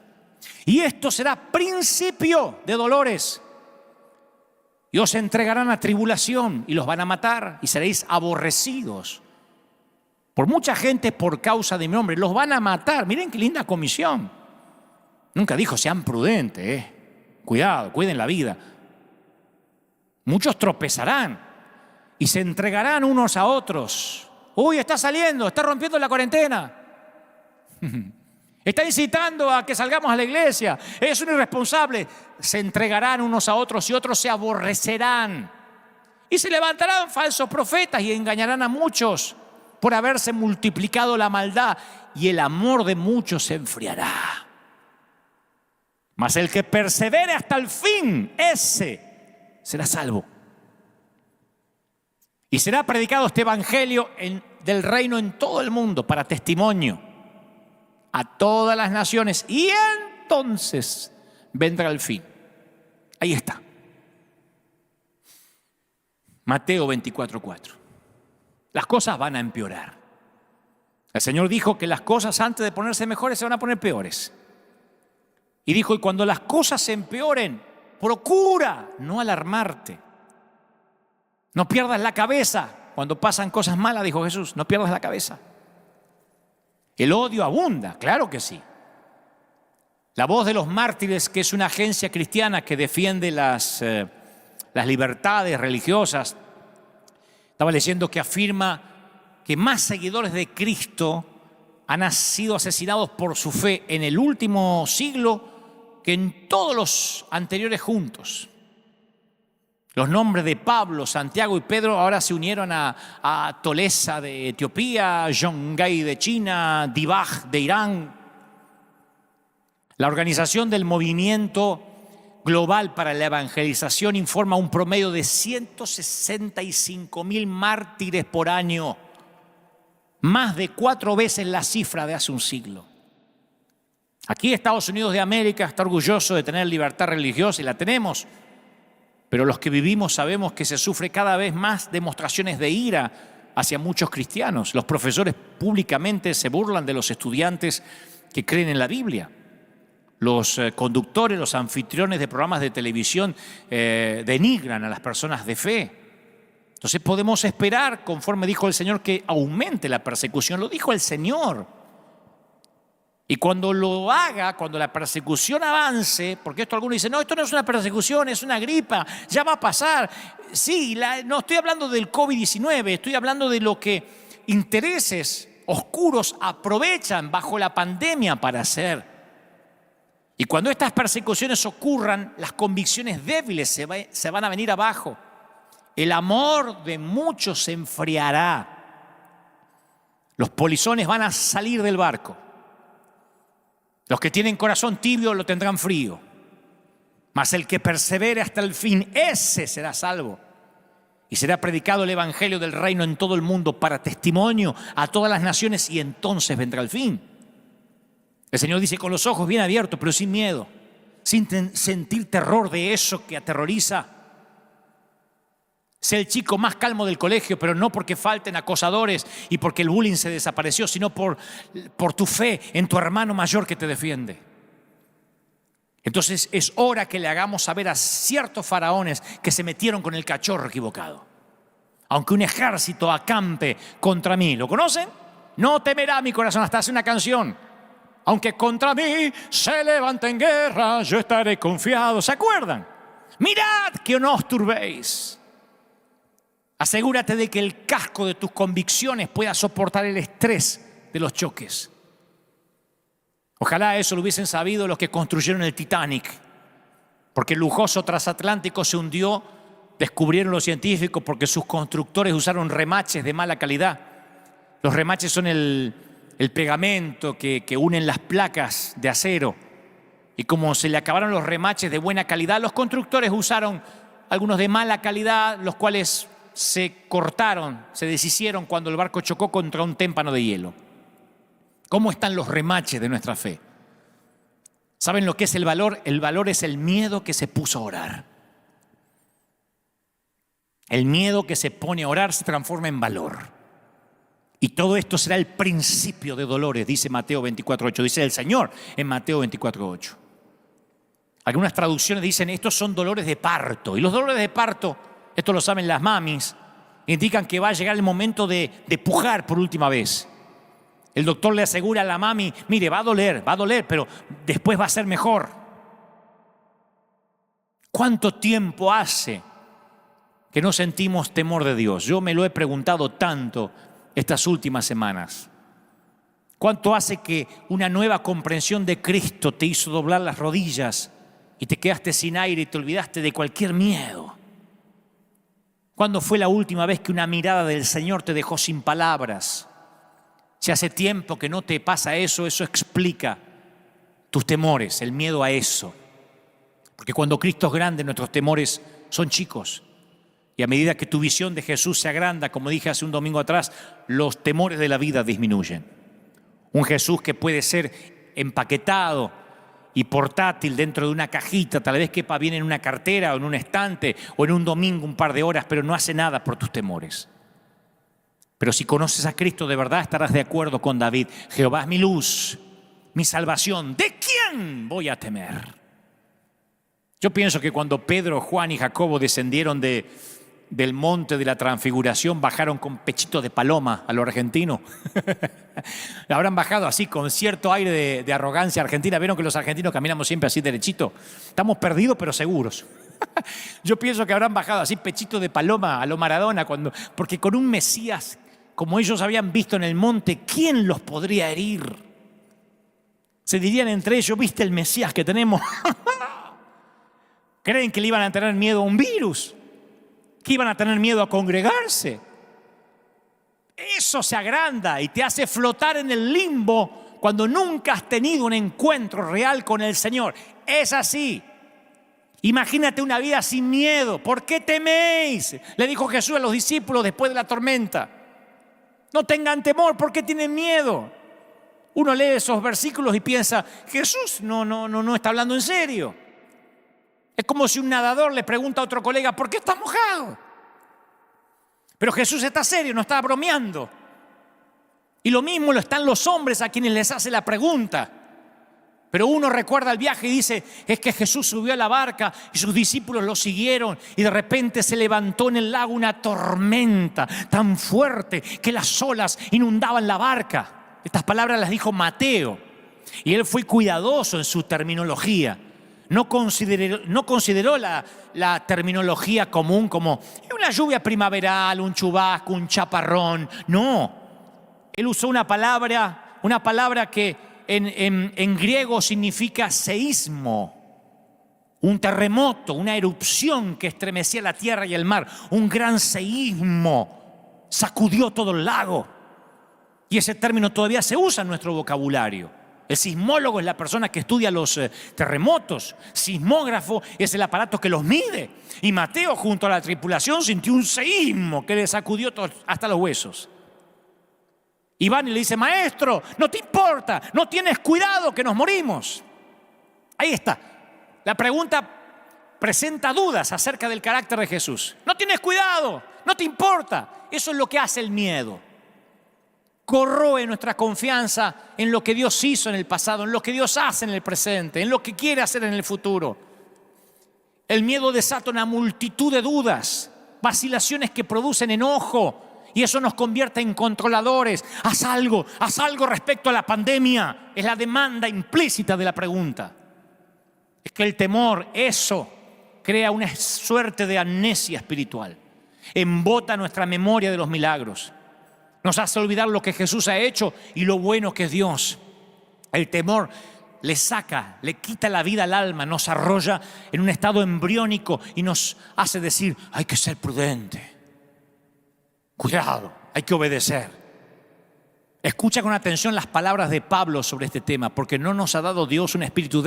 Y esto será principio de dolores. Y os entregarán a tribulación y los van a matar y seréis aborrecidos por mucha gente por causa de mi nombre. Los van a matar. Miren qué linda comisión. Nunca dijo sean prudentes, Cuidado, cuiden la vida. Muchos tropezarán y se entregarán unos a otros. Uy, está saliendo, está rompiendo la cuarentena. Está incitando a que salgamos a la iglesia. Es un irresponsable. Se entregarán unos a otros y otros se aborrecerán. Y se levantarán falsos profetas y engañarán a muchos por haberse multiplicado la maldad. Y el amor de muchos se enfriará. Mas el que persevere hasta el fin, ese será salvo. Y será predicado este evangelio del reino en todo el mundo para testimonio a todas las naciones, y entonces vendrá el fin. Ahí está. Mateo 24:4. Las cosas van a empeorar. El Señor dijo que las cosas antes de ponerse mejores se van a poner peores. Y dijo, y cuando las cosas se empeoren, procura no alarmarte. No pierdas la cabeza. Cuando pasan cosas malas, dijo Jesús, no pierdas la cabeza. El odio abunda, claro que sí. La Voz de los Mártires, que es una agencia cristiana que defiende las libertades religiosas, estaba leyendo que afirma que más seguidores de Cristo han sido asesinados por su fe en el último siglo que en todos los anteriores juntos. Los nombres de Pablo, Santiago y Pedro ahora se unieron a Tolesa de Etiopía, Yongay de China, Dibaj de Irán. La Organización del Movimiento Global para la Evangelización informa un promedio de 165.000 mártires por año, más de 4 veces la cifra de hace un siglo. Aquí Estados Unidos de América está orgulloso de tener libertad religiosa y la tenemos. Pero los que vivimos sabemos que se sufre cada vez más demostraciones de ira hacia muchos cristianos. Los profesores públicamente se burlan de los estudiantes que creen en la Biblia. Los conductores, los anfitriones de programas de televisión denigran a las personas de fe. Entonces podemos esperar, conforme dijo el Señor, que aumente la persecución. Lo dijo el Señor. Y cuando lo haga, cuando la persecución avance, porque esto algunos dicen, no, esto no es una persecución, es una gripa, ya va a pasar. Sí, no estoy hablando del COVID-19, estoy hablando de lo que intereses oscuros aprovechan bajo la pandemia para hacer. Y cuando estas persecuciones ocurran, las convicciones débiles se van a venir abajo. El amor de muchos se enfriará. Los polizones van a salir del barco. Los que tienen corazón tibio lo tendrán frío. Mas el que persevere hasta el fin, ese será salvo. Y será predicado el evangelio del reino en todo el mundo para testimonio a todas las naciones, y entonces vendrá el fin. El Señor dice con los ojos bien abiertos, pero sin miedo, sin sentir terror de eso que aterroriza. Sé el chico más calmo del colegio, pero no porque falten acosadores y porque el bullying se desapareció, sino por tu fe en tu hermano mayor que te defiende. Entonces es hora que le hagamos saber a ciertos faraones que se metieron con el cachorro equivocado. Aunque un ejército acampe contra mí, ¿lo conocen? No temerá mi corazón, hasta hace una canción. Aunque contra mí se levante en guerra, yo estaré confiado. ¿Se acuerdan? Mirad que no os turbéis. Asegúrate de que el casco de tus convicciones pueda soportar el estrés de los choques. Ojalá eso lo hubiesen sabido los que construyeron el Titanic, porque el lujoso transatlántico se hundió, descubrieron los científicos, porque sus constructores usaron remaches de mala calidad. Los remaches son el pegamento que unen las placas de acero. Y como se le acabaron los remaches de buena calidad, los constructores usaron algunos de mala calidad, los cuales se cortaron, se deshicieron cuando el barco chocó contra un témpano de hielo. ¿Cómo están los remaches de nuestra fe? ¿Saben lo que es el valor? El valor es el miedo que se puso a orar. El miedo que se pone a orar se transforma en valor. Y todo esto será el principio de dolores, dice Mateo 24:8. Dice el Señor en Mateo 24:8. Algunas traducciones dicen, estos son dolores de parto. Y los dolores de parto, esto lo saben las mamis, indican que va a llegar el momento de pujar por última vez. El doctor le asegura a la mami, mire, va a doler, pero después va a ser mejor. ¿Cuánto tiempo hace que no sentimos temor de Dios? Yo me lo he preguntado tanto estas últimas semanas. ¿Cuánto hace que una nueva comprensión de Cristo te hizo doblar las rodillas y te quedaste sin aire y te olvidaste de cualquier miedo? ¿Cuándo fue la última vez que una mirada del Señor te dejó sin palabras? Si hace tiempo que no te pasa eso, eso explica tus temores, el miedo a eso. Porque cuando Cristo es grande, nuestros temores son chicos. Y a medida que tu visión de Jesús se agranda, como dije hace un domingo atrás, los temores de la vida disminuyen. Un Jesús que puede ser empaquetado y portátil dentro de una cajita, tal vez quepa bien en una cartera o en un estante o en un domingo un par de horas, pero no hace nada por tus temores. Pero si conoces a Cristo de verdad, estarás de acuerdo con David. Jehová es mi luz, mi salvación. ¿De quién voy a temer? Yo pienso que cuando Pedro, Juan y Jacobo descendieron del monte de la transfiguración, bajaron con pechito de paloma a lo argentino. Habrán bajado así con cierto aire de arrogancia argentina. ¿Vieron que los argentinos caminamos siempre así derechito? Estamos perdidos pero seguros. Yo pienso que habrán bajado así pechito de paloma a lo Maradona, porque con un Mesías como ellos habían visto en el monte, ¿quién los podría herir? Se dirían entre ellos, ¿viste el Mesías que tenemos? ¿Creen que le iban a tener miedo a un virus? ¿Que iban a tener miedo a congregarse? Eso se agranda y te hace flotar en el limbo cuando nunca has tenido un encuentro real con el Señor. Es así. Imagínate una vida sin miedo. ¿Por qué teméis? Le dijo Jesús a los discípulos después de la tormenta. No tengan temor, ¿por qué tienen miedo? Uno lee esos versículos y piensa, Jesús no está hablando en serio. Es como si un nadador le pregunta a otro colega, ¿por qué estás mojado? Pero Jesús está serio, no está bromeando. Y lo mismo lo están los hombres a quienes les hace la pregunta. Pero uno recuerda el viaje y dice, es que Jesús subió a la barca y sus discípulos lo siguieron y de repente se levantó en el lago una tormenta tan fuerte que las olas inundaban la barca. Estas palabras las dijo Mateo y él fue cuidadoso en su terminología. No consideró la terminología común como una lluvia primaveral, un chubasco, un chaparrón. No, él usó una palabra que en griego significa seísmo, un terremoto, una erupción que estremecía la tierra y el mar. Un gran seísmo sacudió todo el lago. Y ese término todavía se usa en nuestro vocabulario. El sismólogo es la persona que estudia los terremotos. Sismógrafo es el aparato que los mide. Y Mateo, junto a la tripulación, sintió un seísmo que le sacudió hasta los huesos. Y van y le dice, maestro, no te importa, no tienes cuidado que nos morimos. Ahí está. La pregunta presenta dudas acerca del carácter de Jesús. No tienes cuidado, no te importa. Eso es lo que hace el miedo. Corroe nuestra confianza en lo que Dios hizo en el pasado, en lo que Dios hace en el presente, en lo que quiere hacer en el futuro. El miedo desata una multitud de dudas, vacilaciones que producen enojo. Y eso nos convierte en controladores. Haz algo respecto a la pandemia. Es la demanda implícita de la pregunta. Es que el temor, eso, crea una suerte de amnesia espiritual. Embota nuestra memoria de los milagros. Nos hace olvidar lo que Jesús ha hecho y lo bueno que es Dios. El temor le quita la vida al alma, nos arrolla en un estado embriónico y nos hace decir, hay que ser prudente. Cuidado, hay que obedecer. Escucha con atención las palabras de Pablo sobre este tema, porque no nos ha dado Dios un espíritu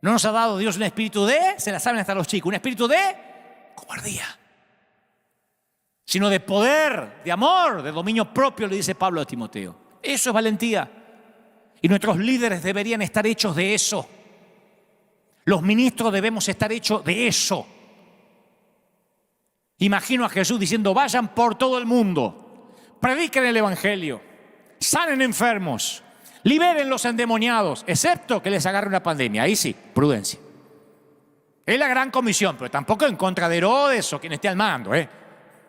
no nos ha dado Dios un espíritu se la saben hasta los chicos, un espíritu de cobardía, sino de poder, de amor, de dominio propio, le dice Pablo a Timoteo. Eso es valentía. Y nuestros líderes deberían estar hechos de eso. Los ministros debemos estar hechos de eso. Imagino a Jesús diciendo, vayan por todo el mundo, prediquen el evangelio, sanen enfermos, liberen los endemoniados, excepto que les agarre una pandemia. Ahí sí, prudencia. Es la gran comisión, pero tampoco en contra de Herodes o quien esté al mando,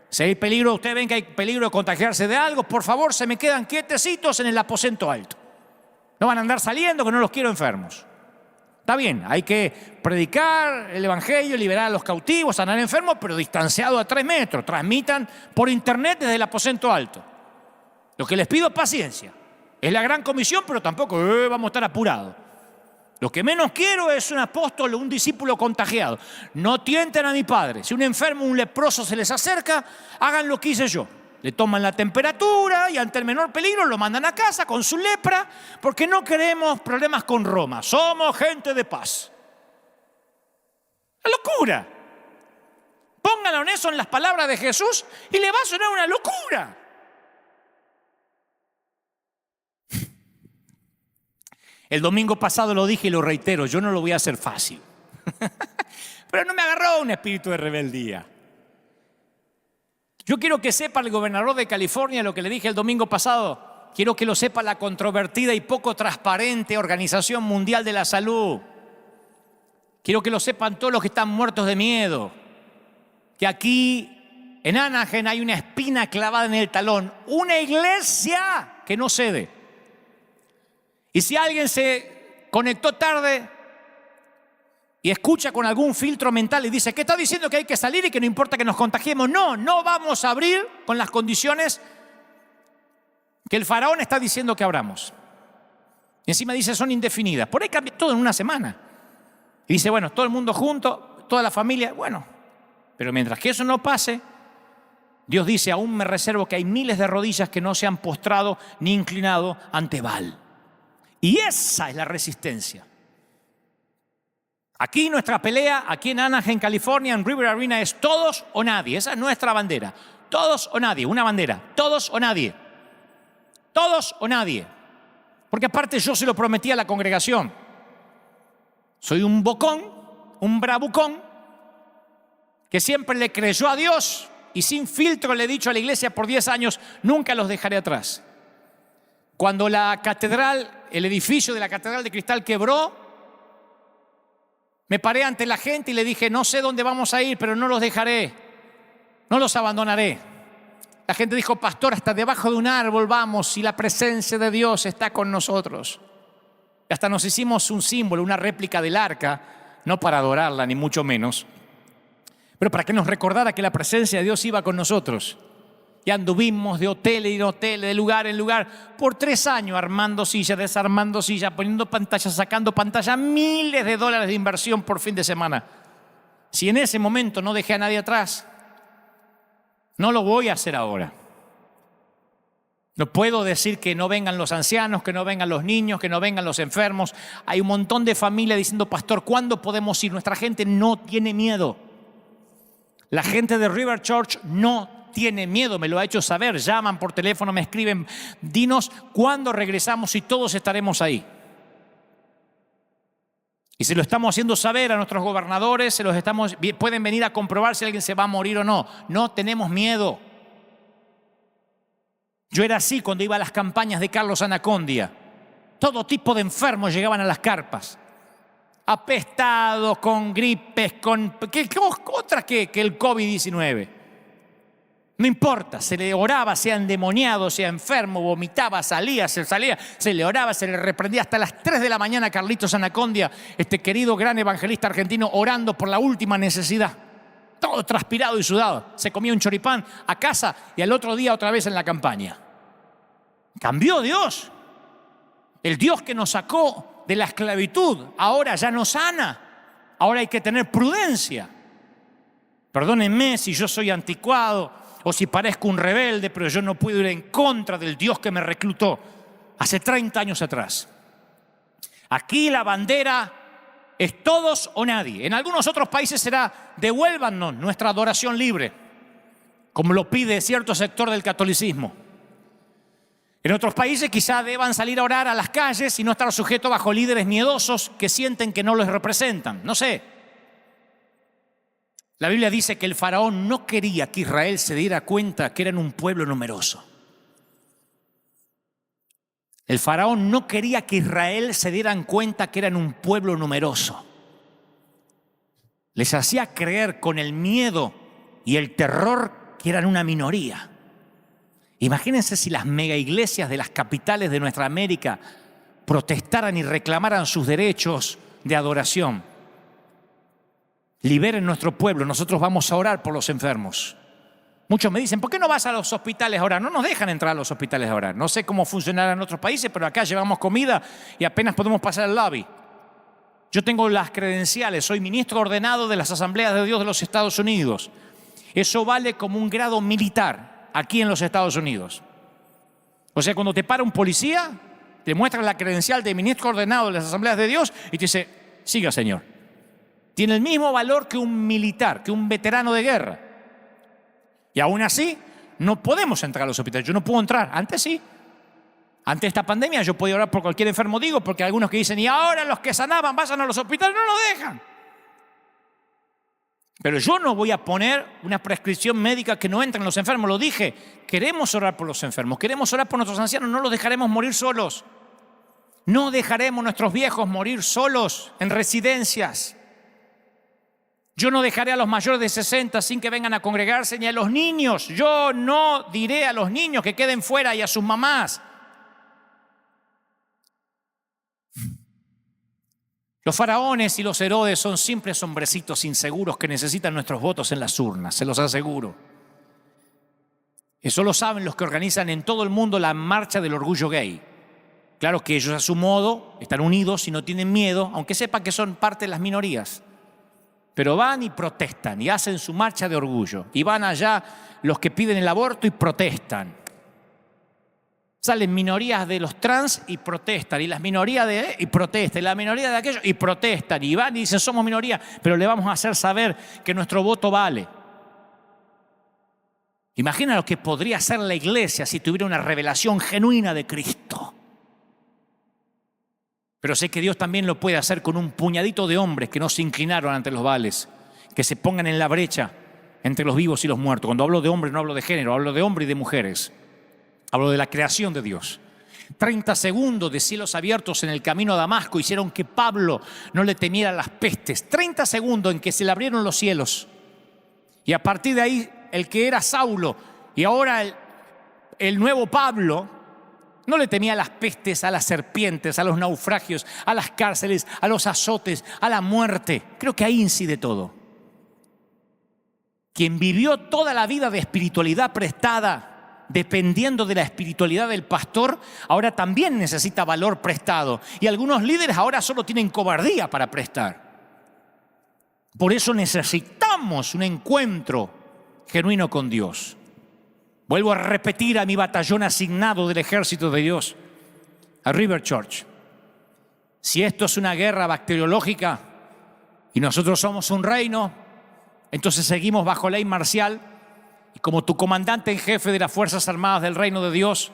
Si hay peligro, ustedes ven que hay peligro de contagiarse de algo, por favor, se me quedan quietecitos en el aposento alto. No van a andar saliendo, que no los quiero enfermos. Está bien, hay que predicar el evangelio, liberar a los cautivos, sanar enfermos, pero distanciado a 3 metros. Transmitan por internet desde el aposento alto. Lo que les pido es paciencia. Es la gran comisión, pero tampoco vamos a estar apurados. Lo que menos quiero es un apóstol o un discípulo contagiado. No tienten a mi Padre. Si un enfermo, un leproso se les acerca, hagan lo que hice yo. Le toman la temperatura y ante el menor peligro lo mandan a casa con su lepra, porque no queremos problemas con Roma. Somos gente de paz. ¡La locura! Pónganlo en eso, en las palabras de Jesús, y le va a sonar una locura. El domingo pasado lo dije y lo reitero, yo no lo voy a hacer fácil. Pero no me agarró un espíritu de rebeldía. Yo quiero que sepa el gobernador de California lo que le dije el domingo pasado. Quiero que lo sepa la controvertida y poco transparente Organización Mundial de la Salud. Quiero que lo sepan todos los que están muertos de miedo. Que aquí en Anaheim hay una espina clavada en el talón. Una iglesia que no cede. Y si alguien se conectó tarde y escucha con algún filtro mental y dice, ¿qué está diciendo? Que hay que salir y que no importa que nos contagiemos. No vamos a abrir con las condiciones que el faraón está diciendo que abramos. Y encima dice, son indefinidas. Por ahí cambia todo en una semana. Y dice, bueno, todo el mundo junto, toda la familia, bueno. Pero mientras que eso no pase, Dios dice, aún me reservo que hay miles de rodillas que no se han postrado ni inclinado ante Baal. Y esa es la resistencia. Aquí nuestra pelea, aquí en Anaheim, California, en River Arena, es todos o nadie. Esa es nuestra bandera. Todos o nadie, una bandera. Todos o nadie. Todos o nadie. Porque aparte yo se lo prometí a la congregación. Soy un bocón, un bravucón, que siempre le creyó a Dios y sin filtro le he dicho a la iglesia por 10 años, nunca los dejaré atrás. Cuando la catedral, el edificio de la Catedral de Cristal quebró, me paré ante la gente y le dije, no sé dónde vamos a ir, pero no los dejaré, no los abandonaré. La gente dijo, pastor, hasta debajo de un árbol vamos y la presencia de Dios está con nosotros. Y hasta nos hicimos un símbolo, una réplica del arca, no para adorarla ni mucho menos, pero para que nos recordara que la presencia de Dios iba con nosotros. Y anduvimos de hotel en hotel, de lugar en lugar, por 3 años, armando sillas, desarmando sillas, poniendo pantallas, sacando pantallas, miles de dólares de inversión por fin de semana. Si en ese momento no dejé a nadie atrás, no lo voy a hacer ahora. No puedo decir que no vengan los ancianos, que no vengan los niños, que no vengan los enfermos. Hay un montón de familias diciendo, pastor, ¿cuándo podemos ir? Nuestra gente no tiene miedo. La gente de River Church no tiene miedo, me lo ha hecho saber, llaman por teléfono, me escriben, dinos cuándo regresamos y todos estaremos ahí. Y se lo estamos haciendo saber a nuestros gobernadores, pueden venir a comprobar si alguien se va a morir o no. No tenemos miedo. Yo era así cuando iba a las campañas de Carlos Anacondia. Todo tipo de enfermos llegaban a las carpas. Apestados, con gripes, con otras que el COVID-19. No importa, se le oraba, sea endemoniado, sea enfermo, vomitaba, salía, se le oraba, se le reprendía hasta las 3 de la mañana a Carlitos Anacondia, este querido gran evangelista argentino, orando por la última necesidad. Todo transpirado y sudado. Se comía un choripán a casa y al otro día otra vez en la campaña. Cambió Dios. El Dios que nos sacó de la esclavitud ahora ya nos sana. Ahora hay que tener prudencia. Perdónenme si yo soy anticuado o si parezco un rebelde, pero yo no puedo ir en contra del Dios que me reclutó hace 30 años atrás. Aquí la bandera es todos o nadie. En algunos otros países será devuélvanos nuestra adoración libre, como lo pide cierto sector del catolicismo. En otros países quizá deban salir a orar a las calles y no estar sujetos bajo líderes miedosos que sienten que no los representan. No sé. La Biblia dice que el faraón no quería que Israel se diera cuenta que eran un pueblo numeroso. El faraón no quería que Israel se dieran cuenta que eran un pueblo numeroso. Les hacía creer con el miedo y el terror que eran una minoría. Imagínense si las mega iglesias de las capitales de nuestra América protestaran y reclamaran sus derechos de adoración. Liberen nuestro pueblo, nosotros vamos a orar por los enfermos. Muchos me dicen, ¿por qué no vas a los hospitales a orar? No nos dejan entrar a los hospitales a orar. No sé cómo funcionará en otros países, pero acá llevamos comida y apenas podemos pasar al lobby. Yo tengo las credenciales, soy ministro ordenado de las Asambleas de Dios de los Estados Unidos. Eso vale como un grado militar aquí en los Estados Unidos. O sea, cuando te para un policía, te muestra la credencial de ministro ordenado de las Asambleas de Dios y te dice, siga señor. Tiene el mismo valor que un militar, que un veterano de guerra. Y aún así, no podemos entrar a los hospitales. Yo no puedo entrar. Antes sí. Ante esta pandemia yo podía orar por cualquier enfermo, digo, porque hay algunos que dicen, y ahora los que sanaban vayan a los hospitales, no lo dejan. Pero yo no voy a poner una prescripción médica que no entren los enfermos. Lo dije, queremos orar por los enfermos, queremos orar por nuestros ancianos, no los dejaremos morir solos. No dejaremos a nuestros viejos morir solos en residencias. Yo no dejaré a los mayores de 60 sin que vengan a congregarse, ni a los niños. Yo no diré a los niños que queden fuera y a sus mamás. Los faraones y los Herodes son simples hombrecitos inseguros que necesitan nuestros votos en las urnas, se los aseguro. Eso lo saben los que organizan en todo el mundo la marcha del orgullo gay. Claro que ellos a su modo están unidos y no tienen miedo, aunque sepan que son parte de las minorías. Pero van y protestan y hacen su marcha de orgullo. Y van allá los que piden el aborto y protestan. Salen minorías de los trans y protestan, y las minorías y protestan, y la minoría de aquellos y protestan, y van y dicen somos minoría, pero le vamos a hacer saber que nuestro voto vale. Imagina lo que podría hacer la iglesia si tuviera una revelación genuina de Cristo. Pero sé que Dios también lo puede hacer con un puñadito de hombres que no se inclinaron ante los Baales, que se pongan en la brecha entre los vivos y los muertos. Cuando hablo de hombres no hablo de género, hablo de hombres y de mujeres. Hablo de la creación de Dios. 30 segundos de cielos abiertos en el camino a Damasco hicieron que Pablo no le temiera las pestes. 30 segundos en que se le abrieron los cielos. Y a partir de ahí, el que era Saulo y ahora el nuevo Pablo, no le temía a las pestes, a las serpientes, a los naufragios, a las cárceles, a los azotes, a la muerte. Creo que ahí incide todo. Quien vivió toda la vida de espiritualidad prestada, dependiendo de la espiritualidad del pastor, ahora también necesita valor prestado. Y algunos líderes ahora solo tienen cobardía para prestar. Por eso necesitamos un encuentro genuino con Dios. Vuelvo a repetir a mi batallón asignado del ejército de Dios, a River Church. Si esto es una guerra bacteriológica y nosotros somos un reino, entonces seguimos bajo ley marcial. Y como tu comandante en jefe de las Fuerzas Armadas del Reino de Dios,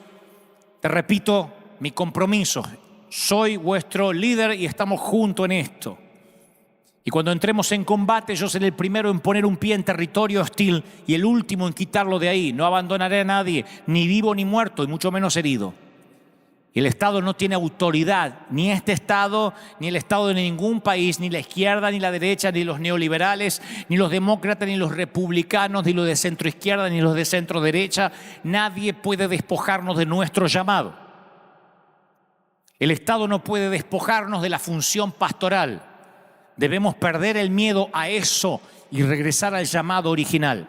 te repito mi compromiso. Soy vuestro líder y estamos juntos en esto. Y cuando entremos en combate, yo seré el primero en poner un pie en territorio hostil y el último en quitarlo de ahí. No abandonaré a nadie, ni vivo ni muerto, y mucho menos herido. El Estado no tiene autoridad, ni este Estado, ni el Estado de ningún país, ni la izquierda, ni la derecha, ni los neoliberales, ni los demócratas, ni los republicanos, ni los de centroizquierda, ni los de centro derecha. Nadie puede despojarnos de nuestro llamado. El Estado no puede despojarnos de la función pastoral. Debemos perder el miedo a eso y regresar al llamado original.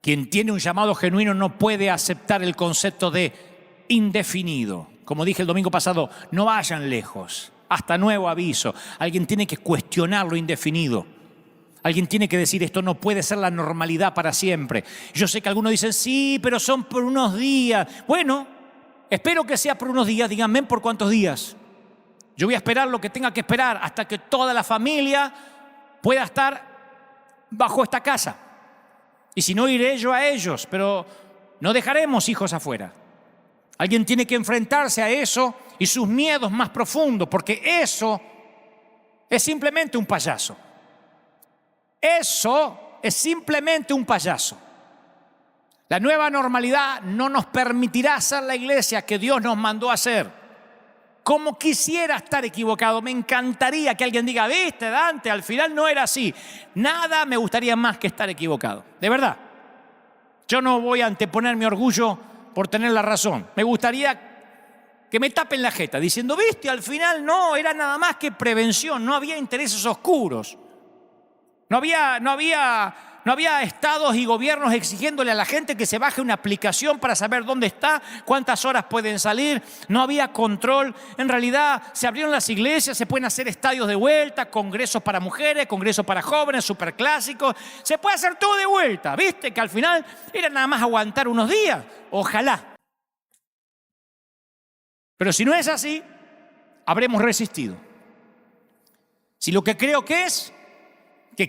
Quien tiene un llamado genuino no puede aceptar el concepto de indefinido. Como dije el domingo pasado, no vayan lejos, hasta nuevo aviso. Alguien tiene que cuestionar lo indefinido. Alguien tiene que decir, esto no puede ser la normalidad para siempre. Yo sé que algunos dicen, sí, pero son por unos días. Bueno, espero que sea por unos días. Díganme por cuántos días. Yo voy a esperar lo que tenga que esperar hasta que toda la familia pueda estar bajo esta casa. Y si no, iré yo a ellos, pero no dejaremos hijos afuera. Alguien tiene que enfrentarse a eso y sus miedos más profundos, porque eso es simplemente un payaso. Eso es simplemente un payaso. La nueva normalidad no nos permitirá hacer la iglesia que Dios nos mandó a hacer. Como quisiera estar equivocado, me encantaría que alguien diga, viste, Dante, al final no era así. Nada me gustaría más que estar equivocado, de verdad. Yo no voy a anteponer mi orgullo por tener la razón. Me gustaría que me tapen la jeta diciendo, viste, al final no, era nada más que prevención, no había intereses oscuros. No había estados y gobiernos exigiéndole a la gente que se baje una aplicación para saber dónde está, cuántas horas pueden salir. No había control. En realidad se abrieron las iglesias, se pueden hacer estadios de vuelta, congresos para mujeres, congresos para jóvenes, superclásicos. Se puede hacer todo de vuelta. ¿Viste? Que al final era nada más aguantar unos días. Ojalá. Pero si no es así, habremos resistido. Si lo que creo que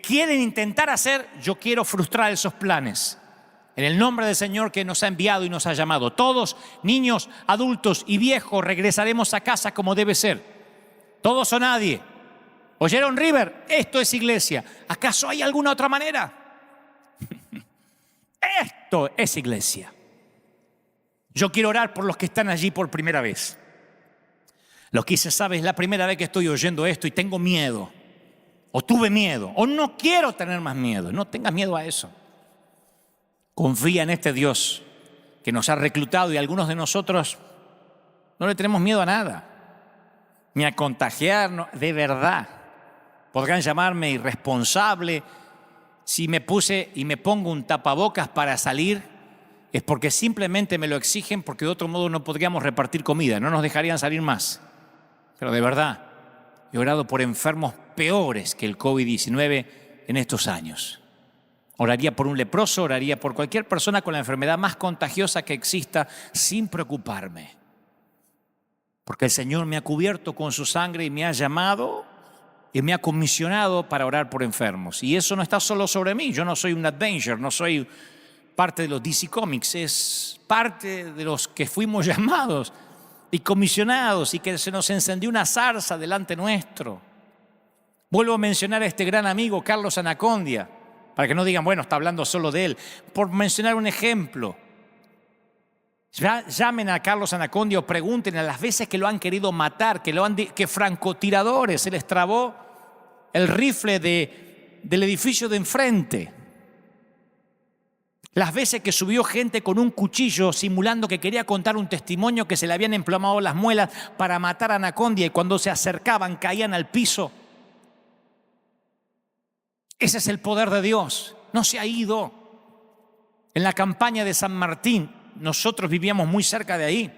quieren intentar hacer, yo quiero frustrar esos planes. En el nombre del Señor que nos ha enviado y nos ha llamado. Todos, niños, adultos y viejos, regresaremos a casa como debe ser. Todos o nadie. ¿Oyeron, River? Esto es iglesia. ¿Acaso hay alguna otra manera? Esto es iglesia. Yo quiero orar por los que están allí por primera vez. Los que dicen, sabes, es la primera vez que estoy oyendo esto y tengo miedo. O tuve miedo, o no quiero tener más miedo. No tengas miedo a eso. Confía en este Dios que nos ha reclutado y algunos de nosotros no le tenemos miedo a nada. Ni a contagiarnos, de verdad. Podrán llamarme irresponsable. Si me puse y me pongo un tapabocas para salir, es porque simplemente me lo exigen, porque de otro modo no podríamos repartir comida, no nos dejarían salir más. Pero de verdad, he orado por enfermos peores que el COVID-19 en estos años. Oraría por un leproso, oraría por cualquier persona con la enfermedad más contagiosa que exista sin preocuparme. Porque el Señor me ha cubierto con su sangre y me ha llamado y me ha comisionado para orar por enfermos. Y eso no está solo sobre mí. Yo no soy un Avenger, no soy parte de los DC Comics. Es parte de los que fuimos llamados y comisionados y que se nos encendió una zarza delante nuestro. Vuelvo a mencionar a este gran amigo, Carlos Anacondia, para que no digan, bueno, está hablando solo de él. Por mencionar un ejemplo, llamen a Carlos Anacondia o pregunten a las veces que lo han querido matar, que francotiradores, se les trabó el rifle del edificio de enfrente. Las veces que subió gente con un cuchillo simulando que quería contar un testimonio que se le habían emplomado las muelas para matar a Anacondia y cuando se acercaban caían al piso. Ese es el poder de Dios. No se ha ido. En la campaña de San Martín, nosotros vivíamos muy cerca de ahí.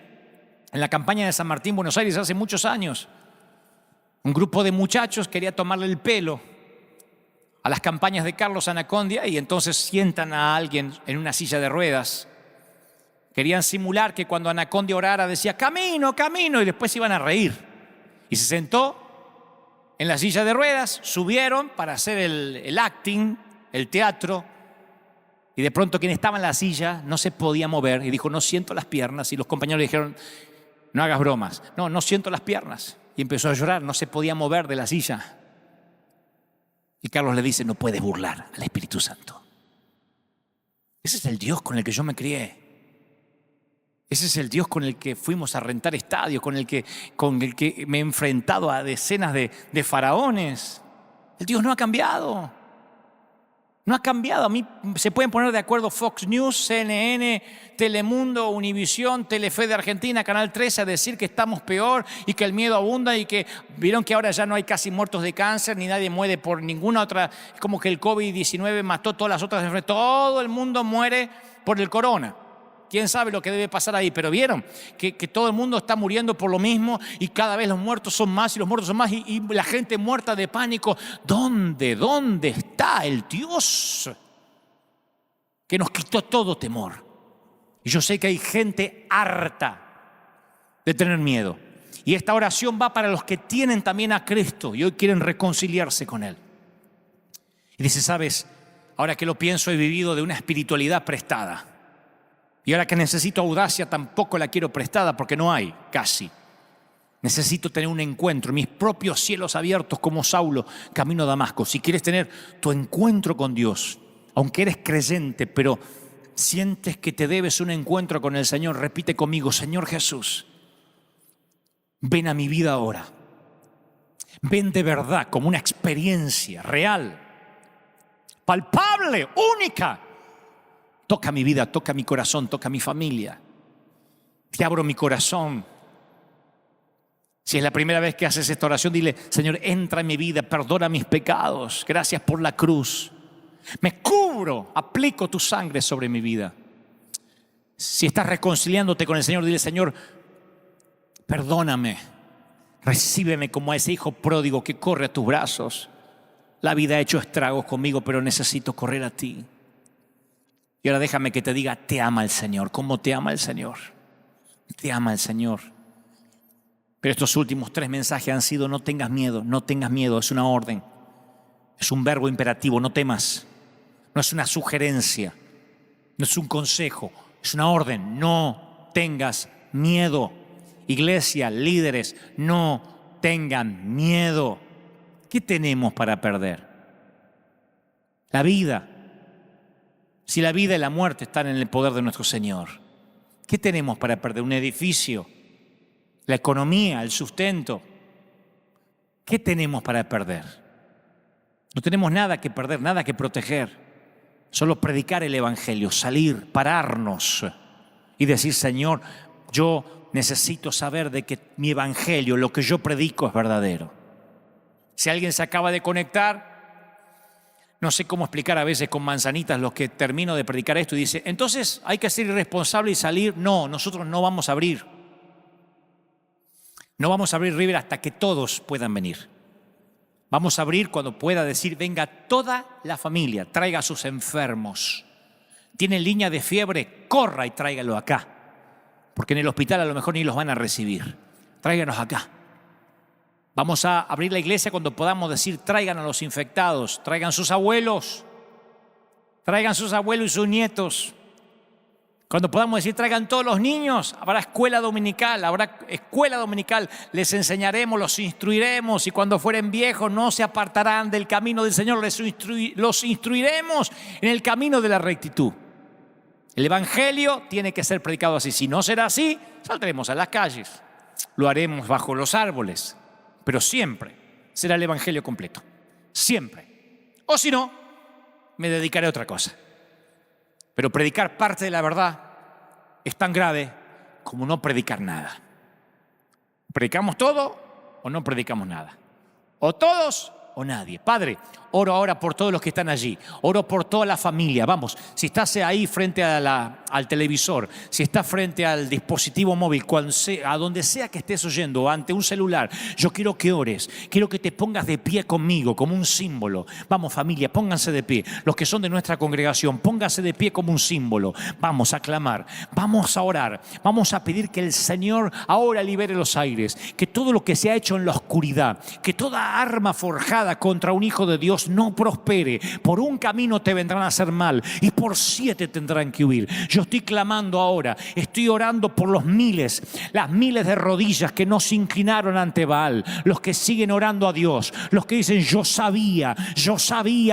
En la campaña de San Martín, Buenos Aires, hace muchos años, un grupo de muchachos quería tomarle el pelo a las campañas de Carlos Anacondia y entonces sientan a alguien en una silla de ruedas. Querían simular que cuando Anacondia orara decía, camino, camino, y después iban a reír. Y se sentó en la silla de ruedas, subieron para hacer el acting, el teatro, y de pronto quien estaba en la silla no se podía mover y dijo, no siento las piernas, y los compañeros le dijeron, no hagas bromas, no siento las piernas, y empezó a llorar, no se podía mover de la silla. Y Carlos le dice, no puedes burlar al Espíritu Santo. Ese es el Dios con el que yo me crié. Ese es el Dios con el que fuimos a rentar estadios, con el que me he enfrentado a decenas de faraones. El Dios no ha cambiado. No ha cambiado. A mí se pueden poner de acuerdo Fox News, CNN, Telemundo, Univisión, Telefe de Argentina, Canal 13 a decir que estamos peor y que el miedo abunda y que vieron que ahora ya no hay casi muertos de cáncer ni nadie muere por ninguna otra. Es como que el COVID-19 mató todas las otras enfermedades. Todo el mundo muere por el corona. ¿Quién sabe lo que debe pasar ahí? Pero vieron que todo el mundo está muriendo por lo mismo y cada vez los muertos son más y los muertos son más y la gente muerta de pánico. ¿Dónde está el Dios que nos quitó todo temor? Y yo sé que hay gente harta de tener miedo. Y esta oración va para los que tienen también a Cristo y hoy quieren reconciliarse con Él. Y dice, ¿sabes? Ahora que lo pienso, he vivido de una espiritualidad prestada. Y ahora que necesito audacia, tampoco la quiero prestada porque no hay, casi. Necesito tener un encuentro, mis propios cielos abiertos como Saulo, camino a Damasco. Si quieres tener tu encuentro con Dios, aunque eres creyente, pero sientes que te debes un encuentro con el Señor, repite conmigo: Señor Jesús, ven a mi vida ahora. Ven de verdad, como una experiencia real, palpable, única. Toca mi vida, toca mi corazón, toca mi familia. Te abro mi corazón. Si es la primera vez que haces esta oración, dile: Señor, entra en mi vida, perdona mis pecados. Gracias por la cruz. Me cubro, aplico tu sangre sobre mi vida. Si estás reconciliándote con el Señor, dile: Señor, perdóname. Recíbeme como a ese hijo pródigo que corre a tus brazos. La vida ha hecho estragos conmigo, pero necesito correr a ti. Y ahora déjame que te diga: te ama el Señor. ¿Cómo te ama el Señor? Te ama el Señor. Pero estos últimos 3 mensajes han sido: no tengas miedo, no tengas miedo. Es una orden, es un verbo imperativo: no temas. No es una sugerencia, no es un consejo, es una orden: no tengas miedo. Iglesia, líderes, no tengan miedo. ¿Qué tenemos para perder? La vida. Si la vida y la muerte están en el poder de nuestro Señor, ¿qué tenemos para perder? ¿Un edificio? ¿La economía? ¿El sustento? ¿Qué tenemos para perder? No tenemos nada que perder, nada que proteger. Solo predicar el Evangelio, salir, pararnos y decir: Señor, yo necesito saber de que mi Evangelio, lo que yo predico, es verdadero. Si alguien se acaba de conectar, no sé cómo explicar a veces con manzanitas los que termino de predicar esto y dice: entonces hay que ser irresponsable y salir. No, nosotros no vamos a abrir. No vamos a abrir River hasta que todos puedan venir. Vamos a abrir cuando pueda decir: venga toda la familia, traiga a sus enfermos. Tiene línea de fiebre, corra y tráigalo acá. Porque en el hospital a lo mejor ni los van a recibir. Tráiganos acá. Vamos a abrir la iglesia cuando podamos decir: traigan a los infectados, traigan sus abuelos y sus nietos. Cuando podamos decir: traigan todos los niños, habrá escuela dominical, les enseñaremos, los instruiremos, y cuando fueren viejos no se apartarán del camino del Señor, los instruiremos en el camino de la rectitud. El Evangelio tiene que ser predicado así. Si no será así, saldremos a las calles, lo haremos bajo los árboles, pero siempre será el Evangelio completo, siempre. O si no, me dedicaré a otra cosa. Pero predicar parte de la verdad es tan grave como no predicar nada. ¿Predicamos todo o no predicamos nada? O todos o nadie. Padre, oro ahora por todos los que están allí. Oro por toda la familia. Vamos, si estás ahí frente al televisor, si estás frente al dispositivo móvil, a donde sea que estés oyendo, ante un celular, yo quiero que ores. Quiero que te pongas de pie conmigo como un símbolo. Vamos, familia, pónganse de pie. Los que son de nuestra congregación, pónganse de pie como un símbolo. Vamos a clamar, vamos a orar, vamos a pedir que el Señor ahora libere los aires, que todo lo que se ha hecho en la oscuridad, que toda arma forjada contra un hijo de Dios no prospere. Por un camino te vendrán a hacer mal y por 7 tendrán que huir. Yo estoy clamando ahora, estoy orando por las miles de rodillas que no se inclinaron ante Baal, los que siguen orando a Dios, los que dicen: yo sabía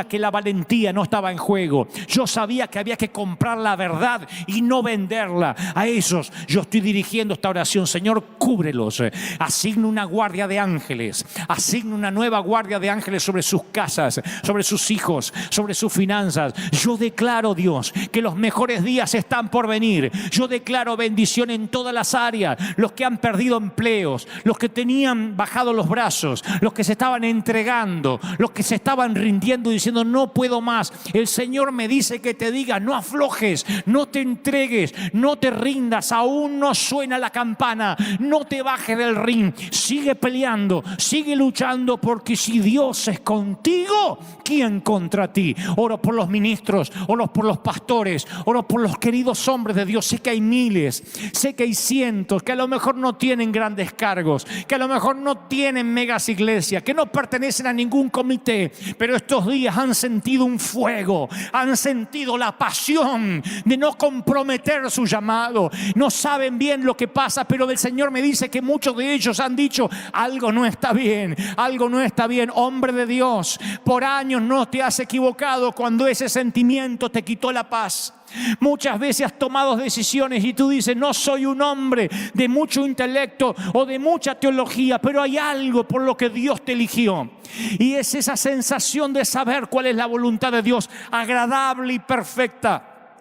que la valentía no estaba en juego, yo sabía que había que comprar la verdad y no venderla. A esos yo estoy dirigiendo esta oración. Señor, cúbrelos, asigna una guardia de ángeles, asigna una nueva guardia de ángeles sobre sus casas, sobre sus hijos, sobre sus finanzas. Yo declaro, Dios, que los mejores días están por venir. Yo declaro bendición en todas las áreas. Los que han perdido empleos, los que tenían bajado los brazos, los que se estaban entregando, los que se estaban rindiendo diciendo: no puedo más. El Señor me dice que te diga: no aflojes, no te entregues, no te rindas. Aún no suena la campana, no te bajes del ring. Sigue peleando, sigue luchando, porque si Dios es contigo, ¿quién contra ti? Oro por los ministros, oro por los pastores, oro por los queridos hombres de Dios. Sé que hay miles, sé que hay cientos que a lo mejor no tienen grandes cargos, que a lo mejor no tienen megas iglesias, que no pertenecen a ningún comité, pero estos días han sentido un fuego, han sentido la pasión de no comprometer su llamado. No saben bien lo que pasa, pero el Señor me dice que muchos de ellos han dicho: algo no está bien, algo no está bien. Hombres hombre de Dios. Por años no te has equivocado cuando ese sentimiento te quitó la paz. Muchas veces has tomado decisiones y tú dices, no soy un hombre de mucho intelecto o de mucha teología, pero hay algo por lo que Dios te eligió. Y es esa sensación de saber cuál es la voluntad de Dios, agradable y perfecta.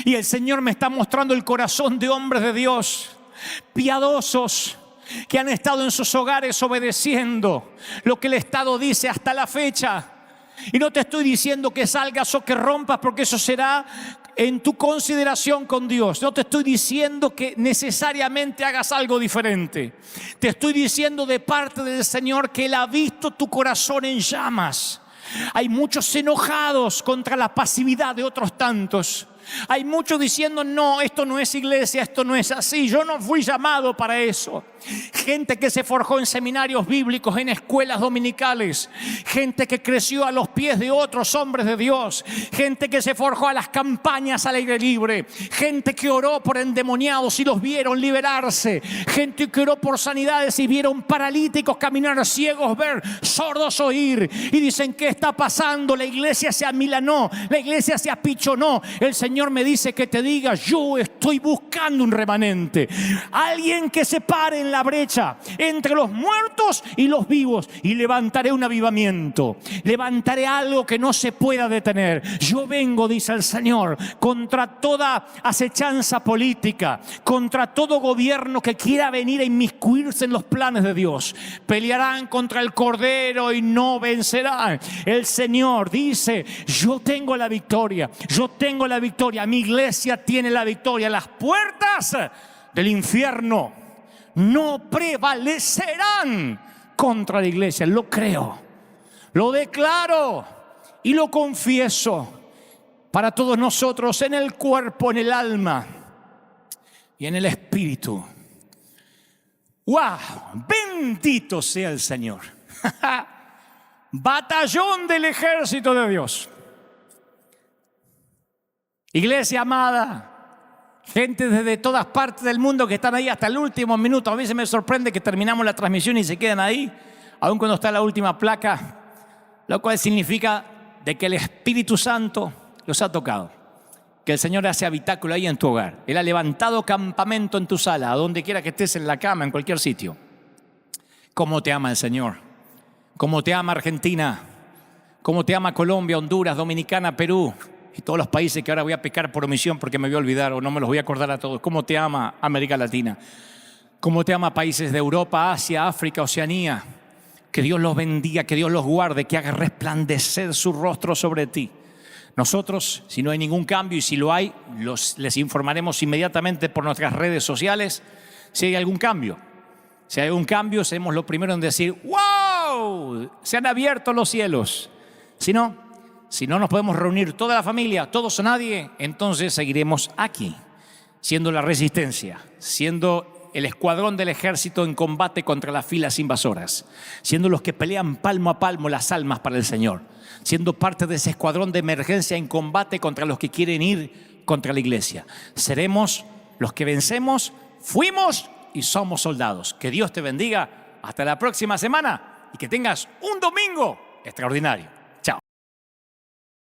Y el Señor me está mostrando el corazón de hombres de Dios, piadosos, que han estado en sus hogares obedeciendo lo que el Estado dice hasta la fecha. Y no te estoy diciendo que salgas o que rompas, porque eso será en tu consideración con Dios. No te estoy diciendo que necesariamente hagas algo diferente. Te estoy diciendo de parte del Señor que Él ha visto tu corazón en llamas. Hay muchos enojados contra la pasividad de otros tantos. Hay muchos diciendo, no, esto no es iglesia, esto no es así, yo no fui llamado para eso. Gente que se forjó en seminarios bíblicos, en escuelas dominicales. Gente que creció a los pies de otros hombres de Dios. Gente que se forjó a las campañas al aire libre. Gente que oró por endemoniados y los vieron liberarse. Gente que oró por sanidades y vieron paralíticos caminar, ciegos ver, sordos oír. Y dicen, ¿qué está pasando? La iglesia se amilanó, la iglesia se apichonó. El Señor me dice que te diga, yo estoy buscando un remanente. Alguien que se pare en la brecha entre los muertos y los vivos, y levantaré un avivamiento, levantaré algo que no se pueda detener. Yo vengo, dice el Señor, contra toda acechanza política, contra todo gobierno que quiera venir a inmiscuirse en los planes de Dios. Pelearán contra el Cordero y no vencerán. El Señor dice, yo tengo la victoria, yo tengo la victoria, mi iglesia tiene la victoria. Las puertas del infierno no prevalecerán contra la iglesia. Lo creo, lo declaro y lo confieso para todos nosotros, en el cuerpo, en el alma y en el espíritu. ¡Wow! Bendito sea el Señor. Batallón del ejército de Dios. Iglesia amada, gente desde todas partes del mundo que están ahí hasta el último minuto. A veces me sorprende que terminamos la transmisión y se quedan ahí, aun cuando está la última placa, lo cual significa de que el Espíritu Santo los ha tocado. Que el Señor hace habitáculo ahí en tu hogar. Él ha levantado campamento en tu sala, a donde quiera que estés, en la cama, en cualquier sitio. ¿Cómo te ama el Señor? ¿Cómo te ama Argentina? ¿Cómo te ama Colombia, Honduras, Dominicana, Perú? Y todos los países que ahora voy a pecar por omisión porque me voy a olvidar o no me los voy a acordar a todos. ¿Cómo te ama América Latina? ¿Cómo te ama países de Europa, Asia, África, Oceanía? Que Dios los bendiga, que Dios los guarde, que haga resplandecer su rostro sobre ti. Nosotros, si no hay ningún cambio, y si lo hay, les informaremos inmediatamente por nuestras redes sociales si hay algún cambio. Si hay algún cambio, seremos los primeros en decir, ¡wow! Se han abierto los cielos. Si no nos podemos reunir toda la familia, todos o nadie, entonces seguiremos aquí, siendo la resistencia, siendo el escuadrón del ejército en combate contra las filas invasoras, siendo los que pelean palmo a palmo las almas para el Señor, siendo parte de ese escuadrón de emergencia en combate contra los que quieren ir contra la iglesia. Seremos los que vencemos, fuimos y somos soldados. Que Dios te bendiga. Hasta la próxima semana y que tengas un domingo extraordinario.